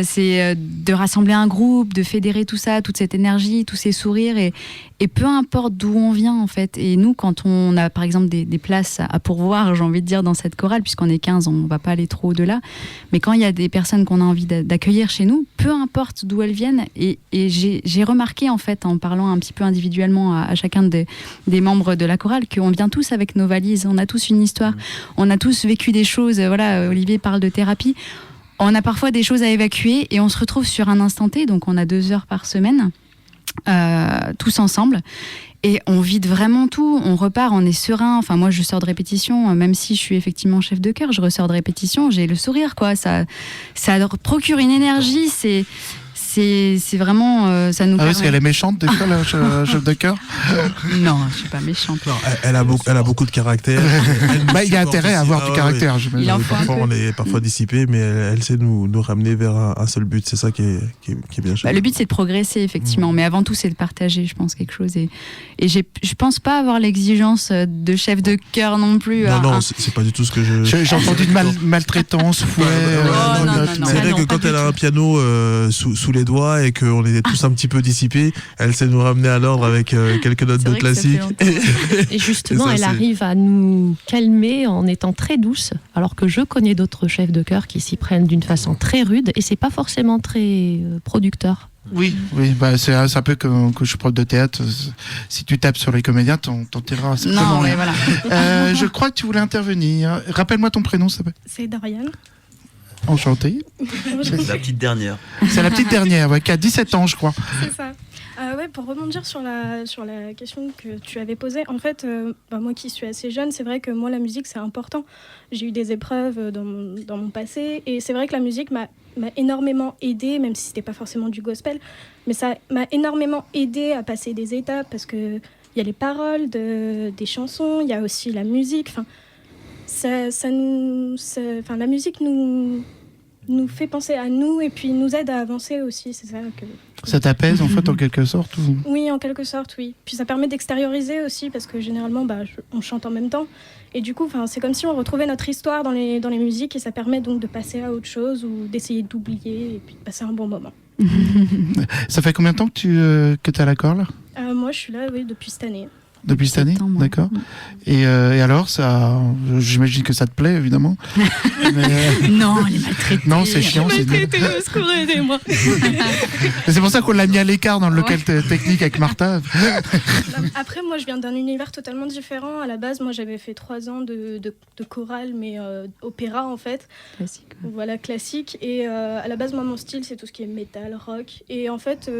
c'est de rassembler un groupe, de fédérer tout ça, toute cette énergie, tous ces sourires, et peu importe d'où on vient, en fait. Et nous, quand on a, par exemple, des places à pourvoir, j'ai envie de dire, dans cette chorale, puisqu'on est 15, on ne va pas aller trop au-delà, mais quand il y a des personnes qu'on a envie d'accueillir chez nous, peu importe d'où elles viennent, et j'ai remarqué, en fait, en parlant un petit peu individuellement à chacun des membres de la chorale, qu'on vient tous avec nos valises, on a tous une histoire, on a tous vécu des choses, voilà, Olivier parle de thérapie, on a parfois des choses à évacuer, et on se retrouve sur un instant T, donc on a 2 heures par semaine, tous ensemble, et on vide vraiment tout, on repart, on est serein. Enfin, moi je sors de répétition, même si je suis effectivement chef de chœur, je ressors de répétition, j'ai le sourire, quoi. Ça procure une énergie, c'est vraiment ça nous permet... parce qu'elle est méchante des fois, la chef de chœur. Non, je suis pas méchante. Non, elle a beaucoup de caractère. Il y a intérêt à avoir du caractère, j'imagine. Parfois on est dissipé, mais elle sait nous ramener vers un seul but. C'est ça qui est bien chouette. Le but c'est de progresser, effectivement, mais avant tout c'est de partager, je pense, quelque chose. Et je pense pas avoir l'exigence de chef de chœur non plus. Non, c'est pas du tout ce que j'ai entendu de maltraitance, fouet. C'est vrai que quand elle a un piano sous les doigts et qu'on est tous un petit peu dissipés, elle sait nous ramener à l'ordre avec quelques notes de classique. Et justement, elle arrive à nous calmer en étant très douce, alors que je connais d'autres chefs de chœur qui s'y prennent d'une façon très rude, et c'est pas forcément très producteur. Oui, c'est un peu comme que je suis prof de théâtre. Si tu tapes sur les comédiens, t'en tireras simplement. Non, mais voilà. Je crois que tu voulais intervenir. Rappelle-moi ton prénom, ça s'appelle. C'est Dorian. Enchanté. C'est la petite dernière. C'est la petite dernière, qui a 17 ans, je crois. C'est ça. Pour rebondir sur la question que tu avais posée, en fait, moi qui suis assez jeune, c'est vrai que moi, la musique, c'est important. J'ai eu des épreuves dans mon passé, et c'est vrai que la musique m'a m'a énormément aidé, même si c'était pas forcément du gospel, mais ça m'a énormément aidé à passer des étapes parce que il y a les paroles des chansons, il y a aussi la musique. Enfin, la musique nous fait penser à nous et puis nous aide à avancer aussi. C'est ça que. Ça t'apaise en fait en quelque sorte ou... Oui, en quelque sorte, oui. Puis ça permet d'extérioriser aussi parce que généralement, on chante en même temps. Et du coup, c'est comme si on retrouvait notre histoire dans les musiques et ça permet donc de passer à autre chose ou d'essayer d'oublier et puis de passer un bon moment. Ça fait combien de temps que tu es à la chorale là Moi, je suis là, oui, depuis cette année. Depuis cette année, d'accord. Et alors, j'imagine que ça te plaît, évidemment. Mais, non, elle est maltraitée. Non, c'est chiant. Au secours, aidez-moi. C'est pour ça qu'on l'a mis à l'écart dans le local technique avec Martha. Après, moi, je viens d'un univers totalement différent. À la base, moi, j'avais fait 3 ans de chorale, mais opéra, en fait. Classique. Voilà, classique. Et à la base, moi, mon style, c'est tout ce qui est métal, rock. Et en fait...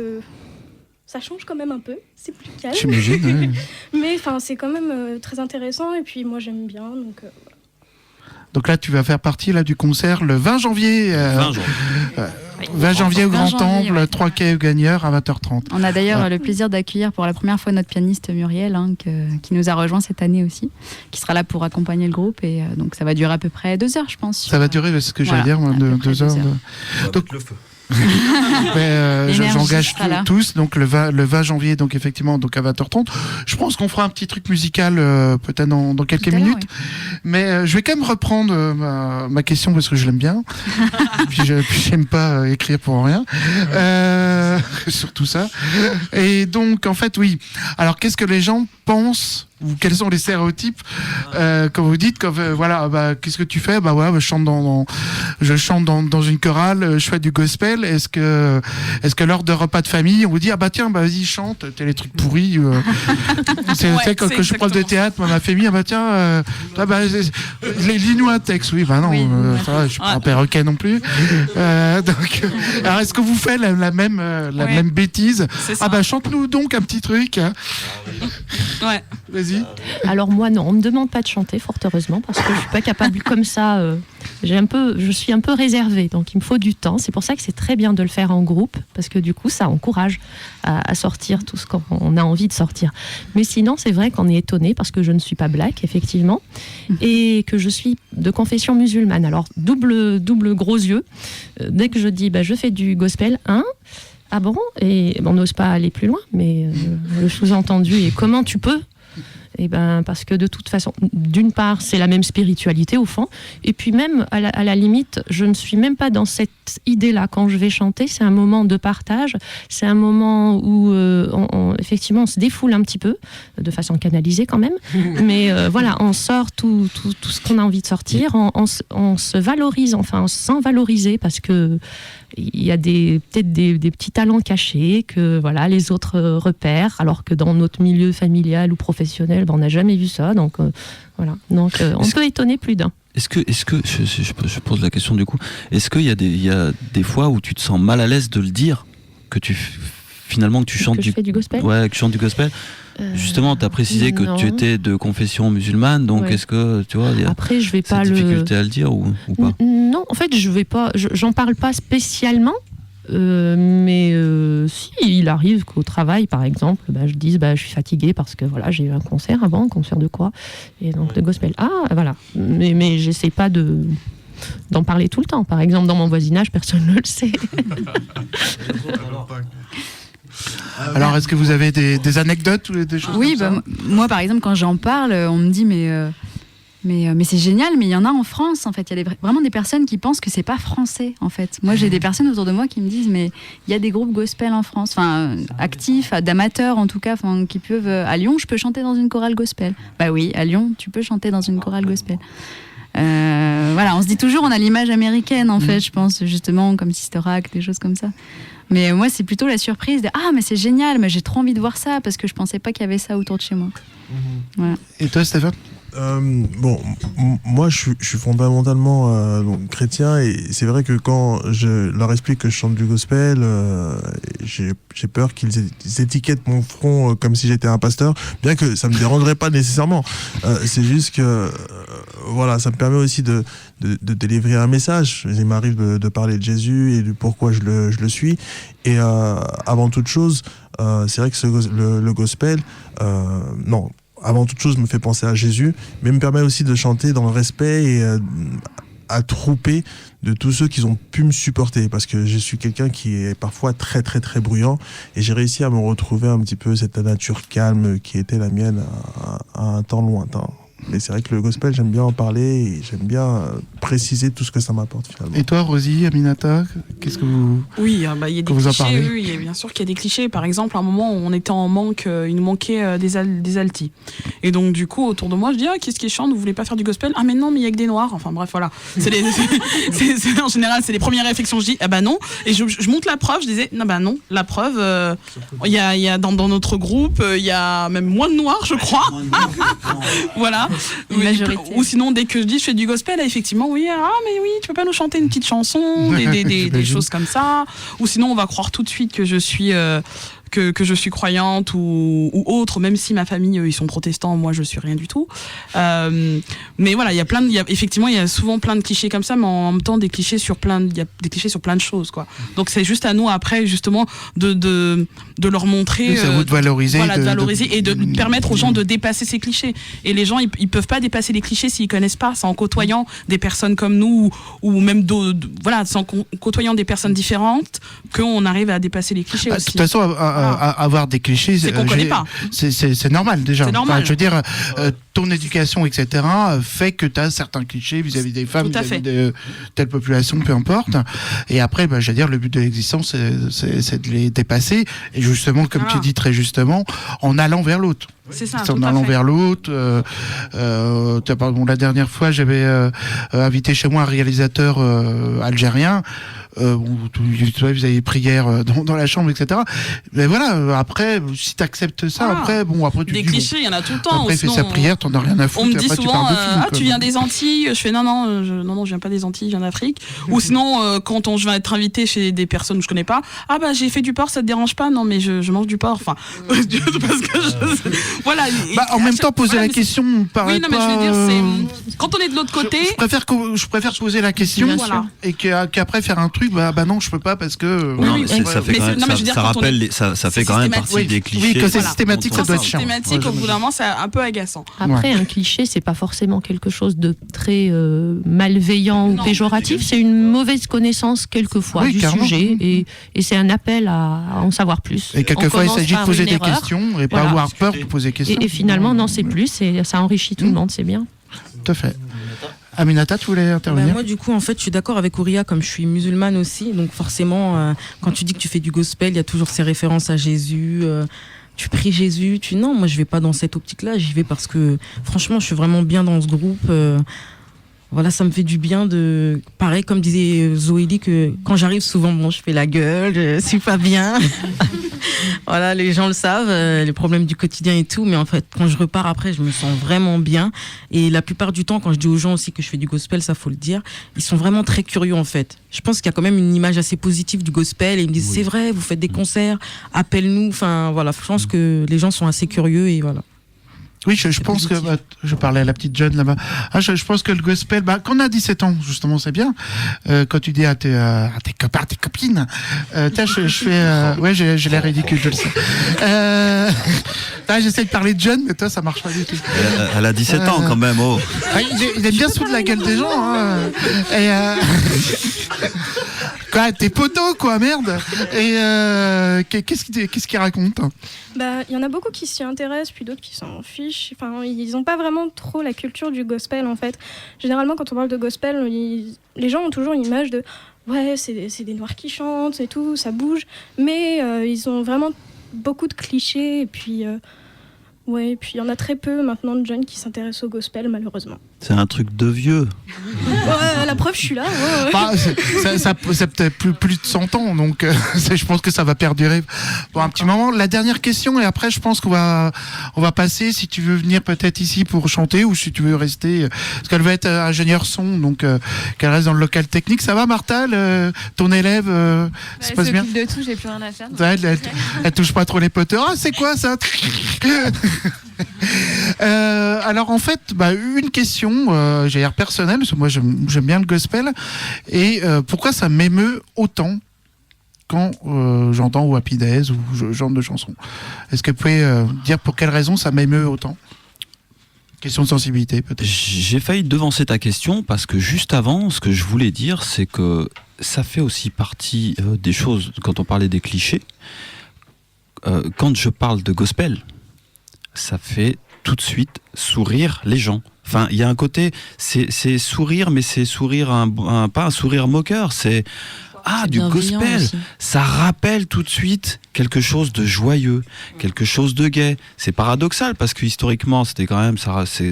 ça change quand même un peu, c'est plus calme. J'imagine, oui. Mais c'est quand même très intéressant et puis moi j'aime bien. Donc là tu vas faire partie du concert le 20 janvier. 20 janvier au Grand Temple, 3 quai Gagneur à 20h30. On a d'ailleurs le plaisir d'accueillir pour la première fois notre pianiste Muriel, qui nous a rejoint cette année aussi, qui sera là pour accompagner le groupe. Et donc ça va durer à peu près 2 heures, je pense. Ça va durer, c'est ce que j'allais dire, 2 heures. Donc le feu. J'engage tous donc le 20 janvier donc effectivement donc à 20h30. Je pense qu'on fera un petit truc musical peut-être dans quelques minutes, oui. Mais je vais quand même reprendre ma question parce que je l'aime bien. puis j'aime pas écrire pour rien, surtout ça. Et donc en fait oui. Alors qu'est-ce que les gens pensent ou quels sont les stéréotypes quand vous dites qu'est-ce que tu fais je chante dans une chorale, je fais du gospel. Est-ce que lors de repas de famille on vous dit tiens vas-y chante, t'as les trucs pourris quand je parle de théâtre ma famille lis-nous un texte. Oui non oui, ça va, je suis pas un perroquet non plus. Donc alors est-ce que vous faites la même bêtise? Chante-nous donc un petit truc. Ouais. Vas-y. Alors moi non, on me demande pas de chanter, fort heureusement, parce que je suis pas capable comme ça. Je suis un peu réservée, donc il me faut du temps. C'est pour ça que c'est très bien de le faire en groupe, parce que du coup ça encourage à sortir tout ce qu'on a envie de sortir. Mais sinon c'est vrai qu'on est étonné parce que je ne suis pas black effectivement, et que je suis de confession musulmane. Alors double gros yeux. Dès que je dis je fais du gospel, ah bon? Et on n'ose pas aller plus loin, mais le sous-entendu est comment tu peux? Parce que de toute façon, d'une part, c'est la même spiritualité au fond, et puis même à la limite, je ne suis même pas dans cette idée-là. Quand je vais chanter, c'est un moment de partage, c'est un moment où effectivement on se défoule un petit peu, de façon canalisée quand même, mais on sort tout ce qu'on a envie de sortir, on se valorise, on se sent valorisé parce que il y a peut-être des petits talents cachés que les autres repèrent, alors que dans notre milieu familial ou professionnel, on n'a jamais vu ça. Donc on peut étonner plus d'un. Est-ce que je pose la question du coup, est-ce qu'il y a des fois où tu te sens mal à l'aise de le dire, que tu chantes je fais du gospel? Ouais, que tu chantes du gospel. Justement, tu as précisé que tu étais de confession musulmane, donc est-ce que tu vois, il y a après, je vais pas difficulté à le dire ou pas? Non, en fait, je vais pas, j'en parle pas spécialement, mais si il arrive qu'au travail, par exemple, je dise je suis fatiguée parce que j'ai eu un concert avant, un concert de quoi, et donc de gospel. Mais j'essaie pas d'en parler tout le temps. Par exemple, dans mon voisinage, personne ne le sait. Alors, est-ce que vous avez des anecdotes ou des choses Oui, comme ça? moi, par exemple, quand j'en parle, on me dit mais c'est génial, mais il y en a en France, en fait. Il y a vraiment des personnes qui pensent que c'est pas français, en fait. Moi, j'ai des personnes autour de moi qui me disent mais il y a des groupes gospel en France, actifs, d'amateurs en tout cas, qui peuvent... À Lyon, je peux chanter dans une chorale gospel. Oui, à Lyon, tu peux chanter dans une chorale gospel. On se dit toujours, on a l'image américaine, en fait, je pense, justement, comme Sister Act, des choses comme ça. Mais moi, c'est plutôt la surprise de mais c'est génial, mais j'ai trop envie de voir ça parce que je pensais pas qu'il y avait ça autour de chez moi. Voilà. Et toi, Stéphane? Moi je suis fondamentalement donc chrétien, et c'est vrai que quand je leur explique que je chante du gospel, j'ai peur qu'ils étiquettent mon front comme si j'étais un pasteur, bien que ça me dérangerait pas nécessairement. C'est juste que voilà, ça me permet aussi de délivrer un message. Il m'arrive de parler de Jésus et du pourquoi je le suis. Et avant toute chose, c'est vrai que le gospel, avant toute chose, me fait penser à Jésus, mais me permet aussi de chanter dans le respect et attrouper de tous ceux qui ont pu me supporter, parce que je suis quelqu'un qui est parfois très très très bruyant, et j'ai réussi à me retrouver un petit peu cette nature calme qui était la mienne à un temps lointain. Mais c'est vrai que le gospel, j'aime bien en parler et j'aime bien préciser tout ce que ça m'apporte finalement. Et toi, Rosie, Aminata, qu'est-ce que vous... Oui, il y a des vous en clichés. parlez? Oui, bien sûr qu'il y a des clichés. Par exemple, à un moment où on était en manque, il nous manquait des altis. Et donc, du coup, autour de moi, je dis, qu'est-ce qui chante? Vous voulez pas faire du gospel? Ah, mais non, mais il y a que des noirs. Enfin, bref, voilà. En général, c'est les premières réflexions. Je dis, ah bah non. Et je monte la preuve. Je disais, non, bah non. La preuve, il y a dans notre groupe, il y a même moins de noirs, je crois. Voilà. Ou sinon, dès que je dis je fais du gospel, là, effectivement, oui, mais oui, tu peux pas nous chanter une petite chanson, des choses comme ça. Ou sinon, on va croire tout de suite que je suis que je suis croyante ou autre, même si ma famille ils sont protestants, moi je suis rien du tout. Mais voilà, il y a souvent plein de clichés comme ça, mais en même temps il y a des clichés sur plein de choses, quoi. Donc c'est juste à nous après justement de leur montrer, c'est à vous de valoriser, et de permettre aux gens de dépasser ces clichés. Et les gens ils peuvent pas dépasser les clichés s'ils connaissent pas. C'est en côtoyant des personnes comme nous ou même c'est en côtoyant des personnes différentes qu'on arrive à dépasser les clichés. De toute façon, avoir des clichés, c'est qu'on connaît pas. C'est normal déjà. C'est normal. Enfin, je veux dire, ton éducation, etc., fait que tu as certains clichés vis-à-vis des femmes, vis-à-vis de telle population, peu importe. Et après, je veux dire, le but de l'existence, c'est de les dépasser. Et justement, comme tu dis très justement, en allant vers l'autre. C'est ça, en allant vers l'autre. La dernière fois, j'avais invité chez moi un réalisateur algérien. Vous avez prière dans la chambre, etc. Mais voilà, après, si tu acceptes ça, après tu des dis, clichés, il y en a tout le temps. Après, fais sa prière, t'en as rien à foutre. On me dit après, souvent, tu parles de film, tu viens des Antilles? Je fais non, je viens pas des Antilles, je viens d'Afrique. Ou sinon, quand je vais être invité chez des personnes que je connais pas, j'ai fait du porc, ça te dérange pas? Non, mais je mange du porc. Enfin, parce que voilà. En même temps, poser la question me paraît pas... mais je veux dire, c'est quand on est de l'autre côté. Je préfère poser la question et qu'après faire un truc. Non, je peux pas parce que. Ça fait quand même partie des clichés. Oui, quand c'est systématique, ça doit être chiant. Systématique, au bout d'un moment, c'est un peu agaçant. Après, un cliché, c'est pas forcément quelque chose de très malveillant ou péjoratif. C'est une mauvaise connaissance quelquefois du sujet et c'est un appel à en savoir plus. Et quelquefois, il s'agit de poser des questions et pas avoir peur de poser des questions. Et finalement, non, c'est plus et ça enrichit tout le monde, c'est bien. Tout à fait. Aminata, tu voulais intervenir? Moi, du coup, en fait, je suis d'accord avec Ouria, comme je suis musulmane aussi. Donc, forcément, quand tu dis que tu fais du gospel, il y a toujours ces références à Jésus. Tu pries Jésus. Non, moi, je vais pas dans cette optique-là. J'y vais parce que, franchement, je suis vraiment bien dans ce groupe. Voilà, ça me fait du bien de... Pareil, comme disait Zoélie, que quand j'arrive, souvent, je fais la gueule, je suis pas bien. Voilà, les gens le savent, les problèmes du quotidien et tout. Mais en fait, quand je repars après, je me sens vraiment bien. Et la plupart du temps, quand je dis aux gens aussi que je fais du gospel, ça faut le dire, ils sont vraiment très curieux, en fait. Je pense qu'il y a quand même une image assez positive du gospel. Et ils me disent, c'est vrai, vous faites des concerts, appelle-nous. Enfin, voilà, je pense que les gens sont assez curieux et voilà. Oui, je pense que je parlais à la petite jeune là-bas. Je pense que le gospel, quand on a 17 ans, justement, c'est bien. Quand tu dis à tes copains, tes copines, je fais, j'ai l'air ridicule, je le sais. J'essaie de parler de jeune, mais toi, ça marche pas du tout. Elle a 17 ans quand même. Oh. Il est bien sous de la gueule des gens. Quoi, t'es poteau, quoi, merde. Et qu'est-ce qu'il raconte? Il y en a beaucoup qui s'y intéressent, puis d'autres qui s'en fichent. Enfin, ils n'ont pas vraiment trop la culture du gospel, en fait. Généralement, quand on parle de gospel, les gens ont toujours une image de c'est des noirs qui chantent et tout, ça bouge. Mais ils ont vraiment beaucoup de clichés. Et puis, puis il y en a très peu maintenant de jeunes qui s'intéressent au gospel, malheureusement. C'est un truc de vieux. La preuve, je suis là. Ouais. Enfin, c'est peut-être plus de 100 ans, donc je pense que ça va perdurer pour un petit moment. La dernière question, et après je pense qu'on va passer, si tu veux venir peut-être ici pour chanter, ou si tu veux rester, parce qu'elle va être ingénieure son, donc qu'elle reste dans le local technique. Ça va, Martha, ton élève se passe bien? De tout, j'ai plus rien à faire. Elle touche pas trop les poteurs. Ah, c'est quoi ça? Alors en fait, une question, j'ai l'air personnelle, parce que moi j'aime bien le gospel, et pourquoi ça m'émeut autant quand j'entends ou Happy Days ou ce genre de chansons? Est-ce que vous pouvez dire pour quelle raison ça m'émeut autant? Question de sensibilité peut-être. J'ai failli devancer ta question parce que juste avant, ce que je voulais dire, c'est que ça fait aussi partie des choses, quand on parlait des clichés, quand je parle de gospel, ça fait tout de suite sourire les gens. Enfin, il y a un côté, c'est sourire, mais c'est sourire, pas un sourire moqueur, c'est du gospel. Aussi. Ça rappelle tout de suite quelque chose de joyeux, quelque chose de gai. C'est paradoxal parce que historiquement, c'était quand même,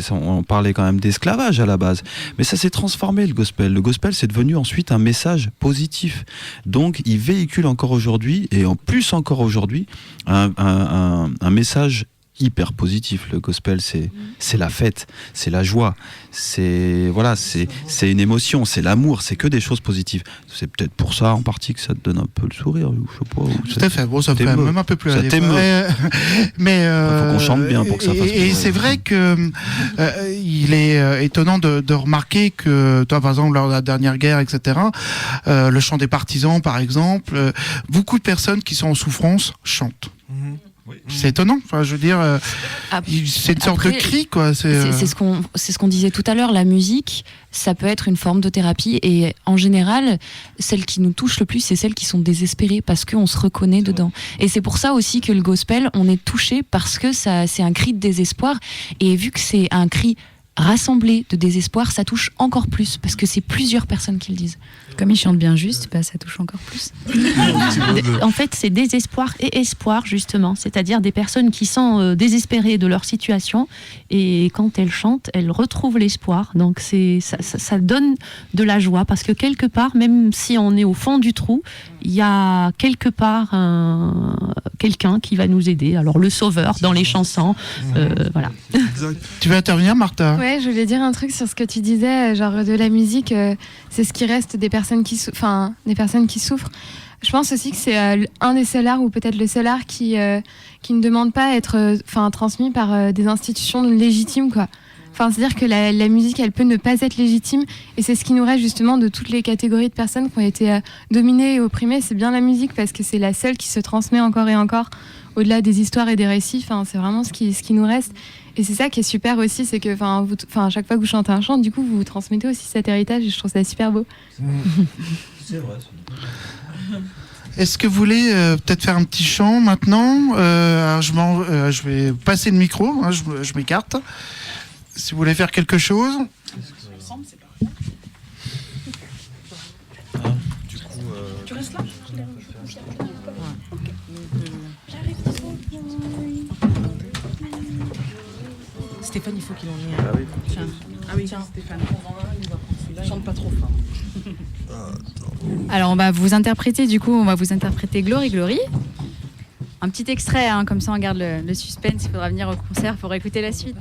on parlait quand même d'esclavage à la base. Mais ça s'est transformé, le gospel. Le gospel, c'est devenu ensuite un message positif. Donc, il véhicule encore aujourd'hui, et en plus encore aujourd'hui, un message hyper positif. Le gospel, c'est la fête, c'est la joie, c'est une émotion, c'est l'amour, c'est que des choses positives. C'est peut-être pour ça en partie que ça te donne un peu le sourire, je sais pas. Tout à fait. Bon, ça me fait même un peu plus. Ça t'émeut. Mais faut qu'on chante bien pour que ça fasse. Et c'est vrai que il est étonnant de remarquer que toi, par exemple, lors de la dernière guerre, etc., le chant des partisans, par exemple, beaucoup de personnes qui sont en souffrance chantent. C'est étonnant, enfin, je veux dire, c'est une sorte de cri, quoi. C'est ce qu'on disait tout à l'heure, la musique, ça peut être une forme de thérapie, et en général, celles qui nous touchent le plus, c'est celles qui sont désespérées, parce qu'on se reconnaît dedans. Et c'est pour ça aussi que le gospel, on est touché, parce que c'est un cri de désespoir, et vu que c'est un cri rassemblé de désespoir, ça touche encore plus, parce que c'est plusieurs personnes qui le disent. Comme ils chantent bien juste, ça touche encore plus. En fait, c'est désespoir et espoir, justement. C'est-à-dire des personnes qui sont désespérées de leur situation, et quand elles chantent, elles retrouvent l'espoir. Donc ça donne de la joie, parce que quelque part, même si on est au fond du trou, il y a quelque part quelqu'un qui va nous aider. Alors le sauveur dans les chansons, voilà. Tu veux intervenir, Martha? Ouais, je voulais dire un truc sur ce que tu disais, genre de la musique, c'est ce qui reste des personnes qui souffrent. Je pense aussi que c'est un des seuls arts, ou peut-être le seul art qui ne demande pas à être transmis par des institutions légitimes, quoi. Enfin, c'est-à-dire que la musique, elle peut ne pas être légitime, et c'est ce qui nous reste justement de toutes les catégories de personnes qui ont été dominées et opprimées. C'est bien la musique, parce que c'est la seule qui se transmet encore et encore, au-delà des histoires et des récits. Enfin, c'est vraiment ce qui nous reste. Et c'est ça qui est super aussi, c'est que à chaque fois que vous chantez un chant, du coup, vous transmettez aussi cet héritage, et je trouve ça super beau. C'est vrai. Est-ce que vous voulez peut-être faire un petit chant maintenant? Alors je vais passer le micro, hein, je m'écarte. Si vous voulez faire quelque chose. Tu restes là? Stéphane, il faut qu'il en ait. Ah oui. Tiens. Ah oui, tiens, Stéphane. Chante pas trop fort. Alors on va vous interpréter Glory Glory. Un petit extrait, hein, comme ça on garde le suspense. Il faudra venir au concert pour écouter la suite.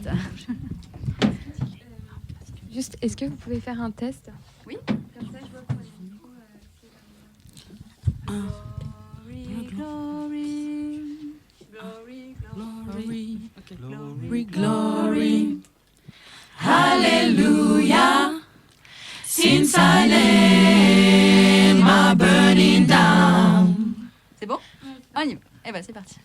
Juste, est-ce que vous pouvez faire un test? Oui. Comme ça, je vois pour les Glory, glory, hallelujah, since I lay my burning down. C'est bon? On y va. Eh ben, c'est parti.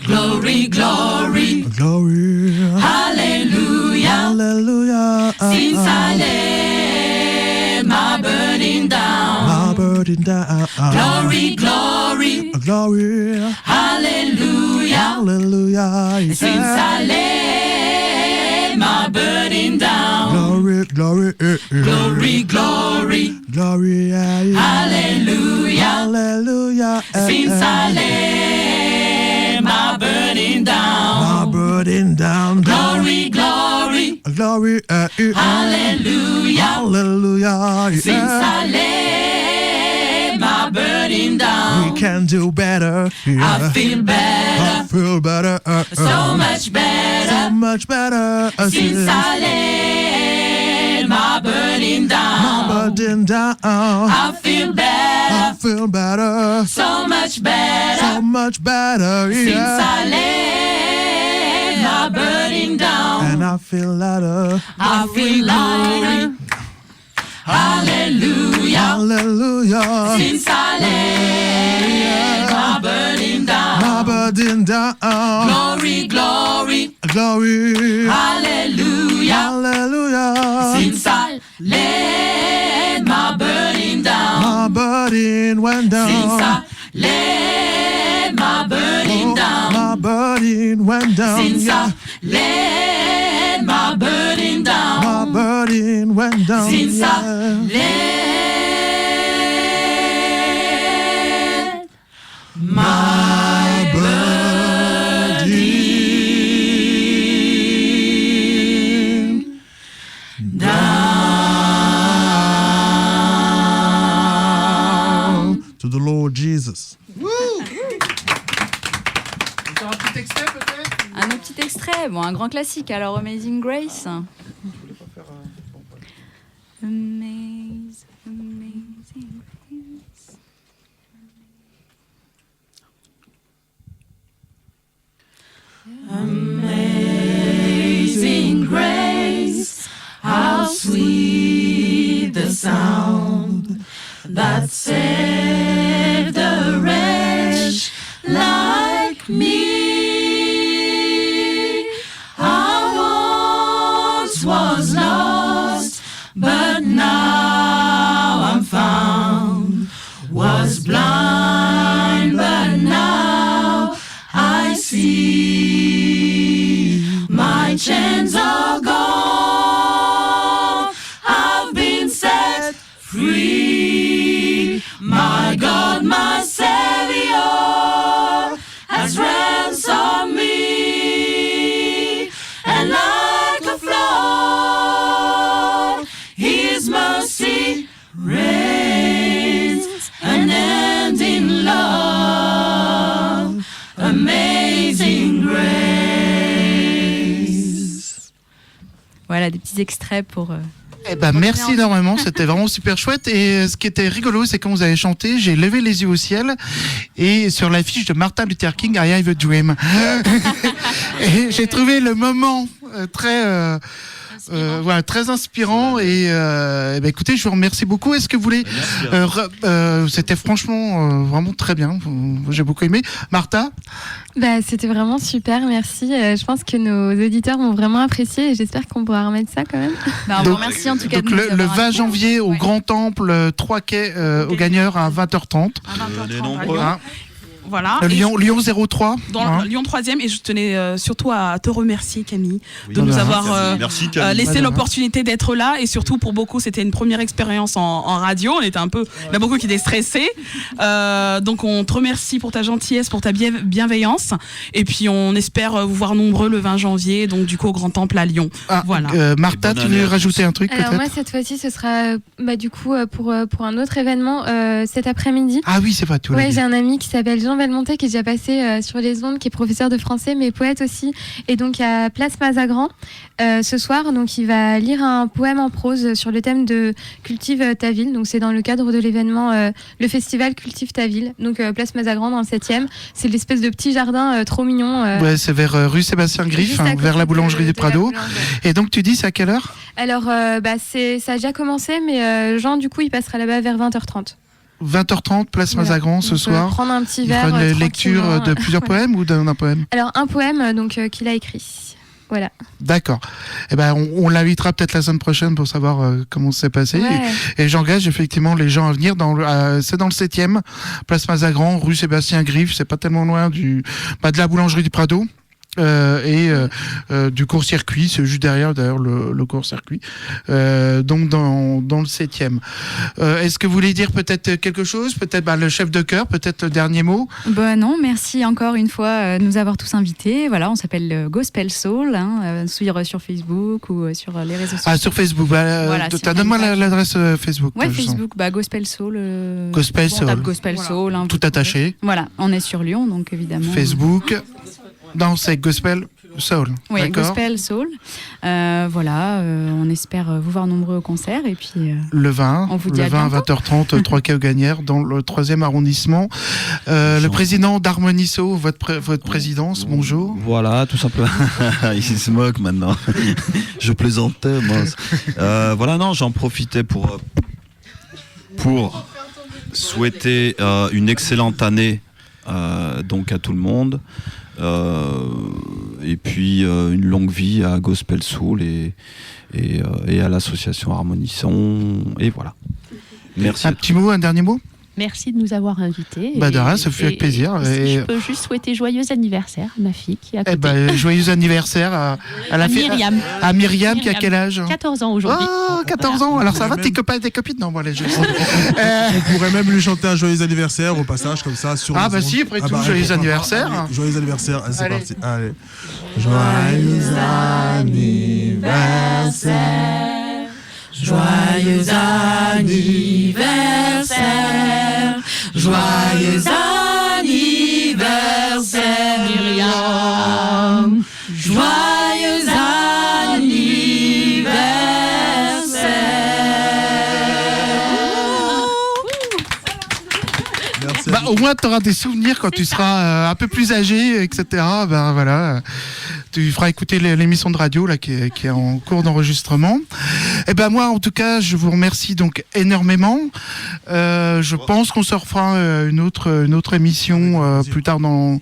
Glory, glory, glory, hallelujah, hallelujah, since I lay my burden down. my burden down. Glory, glory, glory, hallelujah, hallelujah, since I lay my burden down. glory, glory, Glory, glory, glory, hallelujah, hallelujah, since I lay my burden down. my burden down. Glory, glory, glory, Hallelujah. hallelujah. Since I laid my burden down, We can do better. I feel better. I feel better. So much better. So much better. Since I laid my burden down, my burden down. I feel better. I feel better. So much better. So much better. Since Yeah. I laid my burden down, And I feel lighter. I feel lighter. Hallelujah. Hallelujah. Since I laid my burden down, My burden down. glory, glory. Glory. Hallelujah. Hallelujah. Since I laid my burden down, My burden went down. since I laid my burden down, My burden went down. since Yeah. I laid my burden down, My burden went down. since I Yeah. laid my burden down. To the Lord Jesus. Un autre petit extrait, bon, un grand classique, alors Amazing Grace. Amazing Grace. Amazing grace, how sweet the sound that saved a wretch like me. I once was lost, but now I'm found. Was blind, but now I see. My chains are gone. I've been set free. My God, my Savior has ransomed me. And like a flood, His mercy reigns, unending love, amazing grace. Voilà, des petits extraits pour... Eh ben, merci énormément, c'était vraiment super chouette. Et ce qui était rigolo, c'est quand vous avez chanté, j'ai levé les yeux au ciel et sur l'affiche de Martin Luther King, I Have a Dream. Et j'ai trouvé le moment très voilà, très inspirant et ben, écoutez, je vous remercie beaucoup. Est-ce que vous voulez c'était franchement vraiment très bien. J'ai beaucoup aimé. Martha. Bah, c'était vraiment super, merci. Je pense que nos auditeurs vont vraiment apprécier et j'espère qu'on pourra remettre ça quand même. Bah, on vous remercie en tout cas. Donc le 20 janvier au Grand Temple, 3 quais au gagneur à 20h30. Hein. Voilà. Lyon 03. Dans Lyon 3e, et je tenais surtout à te remercier, Camille, de Oui, nous bah, avoir merci, Camille. laissé Voilà. l'opportunité d'être là, et surtout pour beaucoup, c'était une première expérience en radio. On était un peu, il y a beaucoup qui étaient stressés. Donc on te remercie pour ta gentillesse, pour ta bienveillance, et puis on espère vous voir nombreux le 20 janvier, donc du coup au Grand Temple à Lyon. Voilà. Martha, tu veux rajouter un truc Alors peut-être? moi cette fois-ci ce sera bah, du coup pour un autre événement cet après-midi. Ah oui, c'est vrai, tu Ouais, j'ai un ami qui s'appelle Jean Belmontet qui est déjà passé sur les ondes, qui est professeur de français mais poète aussi, et donc à Place Mazagran ce soir, donc il va lire un poème en prose sur le thème de Cultive ta ville, donc c'est dans le cadre de l'événement le festival Cultive ta ville, donc Place Mazagran dans le 7e, c'est l'espèce de petit jardin trop mignon. Ouais, c'est vers rue Sébastien Griffe, Juste à côté vers la boulangerie de du Prado. la boulangerie. Et donc tu dis c'est à quelle heure? Alors bah, ça a déjà commencé, mais Jean du coup il passera là-bas vers 20h30. 20h30, place Voilà. Mazagran ce Donc, soir. prendre un petit Il verre, fera une tranquillement. lecture de plusieurs Ouais. poèmes ou d'un poème? Alors un poème donc qu'il a écrit. Voilà. D'accord. Eh ben, on l'invitera peut-être la semaine prochaine pour savoir comment ça s'est passé. Ouais. Et j'engage effectivement les gens à venir. C'est dans le 7e, place Mazagran, rue Sébastien Griffe. C'est pas tellement loin de la boulangerie du Prado. du court-circuit, c'est juste derrière d'ailleurs le court-circuit, donc dans le 7e. Est-ce que vous voulez dire peut-être quelque chose, peut-être le chef de chœur, peut-être le dernier mot? Non, merci encore une fois de nous avoir tous invités. Voilà, on s'appelle Gospel Soul, sur Facebook ou sur les réseaux sociaux. Ah, sur Facebook, voilà, donne-moi l'adresse Facebook. Ouais, Facebook, Gospel Soul. Gospel Soul. Tape Gospel Soul. Tout attaché. Voilà, on est sur Lyon, donc évidemment. Facebook. Non, c'est Gospel Soul. Oui, Gospel Soul. On espère vous voir nombreux au concert. Et puis, le 20 on vous dit à 20h30, 3 quai aux Gagnères, dans le 3e arrondissement. Le président d'Harmoniso, votre présidence, bonjour. Voilà, tout simplement. Il se moque maintenant. Je plaisantais, moi. J'en profitais pour souhaiter une excellente année donc à tout le monde. Et puis une longue vie à Gospel Soul et à l'association Harmonisson, et voilà. Merci. Un dernier mot? Merci de nous avoir invités. Ça fait avec plaisir. Je peux juste souhaiter joyeux anniversaire à ma fille qui a côté. Joyeux anniversaire à Myriam. À Myriam qui a quel âge? 14 ans aujourd'hui. Oh, 14 ans. Alors ça va, tes copains et tes copines? Non, voilà, On pourrait même lui chanter un joyeux anniversaire au passage, comme ça, sur les ondes. Si, après tout, joyeux anniversaire. Joyeux anniversaire, c'est parti. Allez. Joyeux anniversaire. Joyeux anniversaire, joyeux anniversaire Myriam, joyeux anniversaire. Au moins, tu auras des souvenirs quand tu seras un peu plus âgé, etc. Voilà. Tu feras écouter l'émission de radio là, qui est en cours d'enregistrement. Moi, en tout cas, je vous remercie donc énormément. Je pense qu'on se refera une autre émission plus tard dans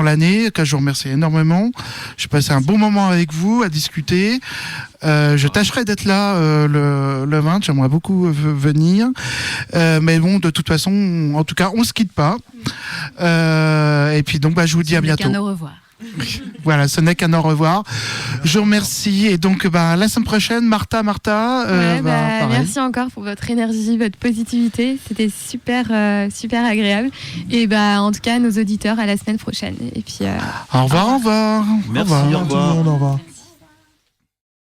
l'année. Je vous remercie énormément. J'ai passé un bon moment avec vous à discuter. Je tâcherai d'être là le 20. J'aimerais beaucoup venir. Mais bon, de toute façon, en tout cas, on se quitte pas. Et puis donc, je vous dis à bientôt. Au revoir. Voilà, ce n'est qu'un au revoir. Je vous remercie. Et donc, la semaine prochaine, Martha. Merci encore pour votre énergie, votre positivité. C'était super agréable. Et en tout cas, nos auditeurs, à la semaine prochaine. Et puis, au revoir. Merci, au revoir. Au revoir.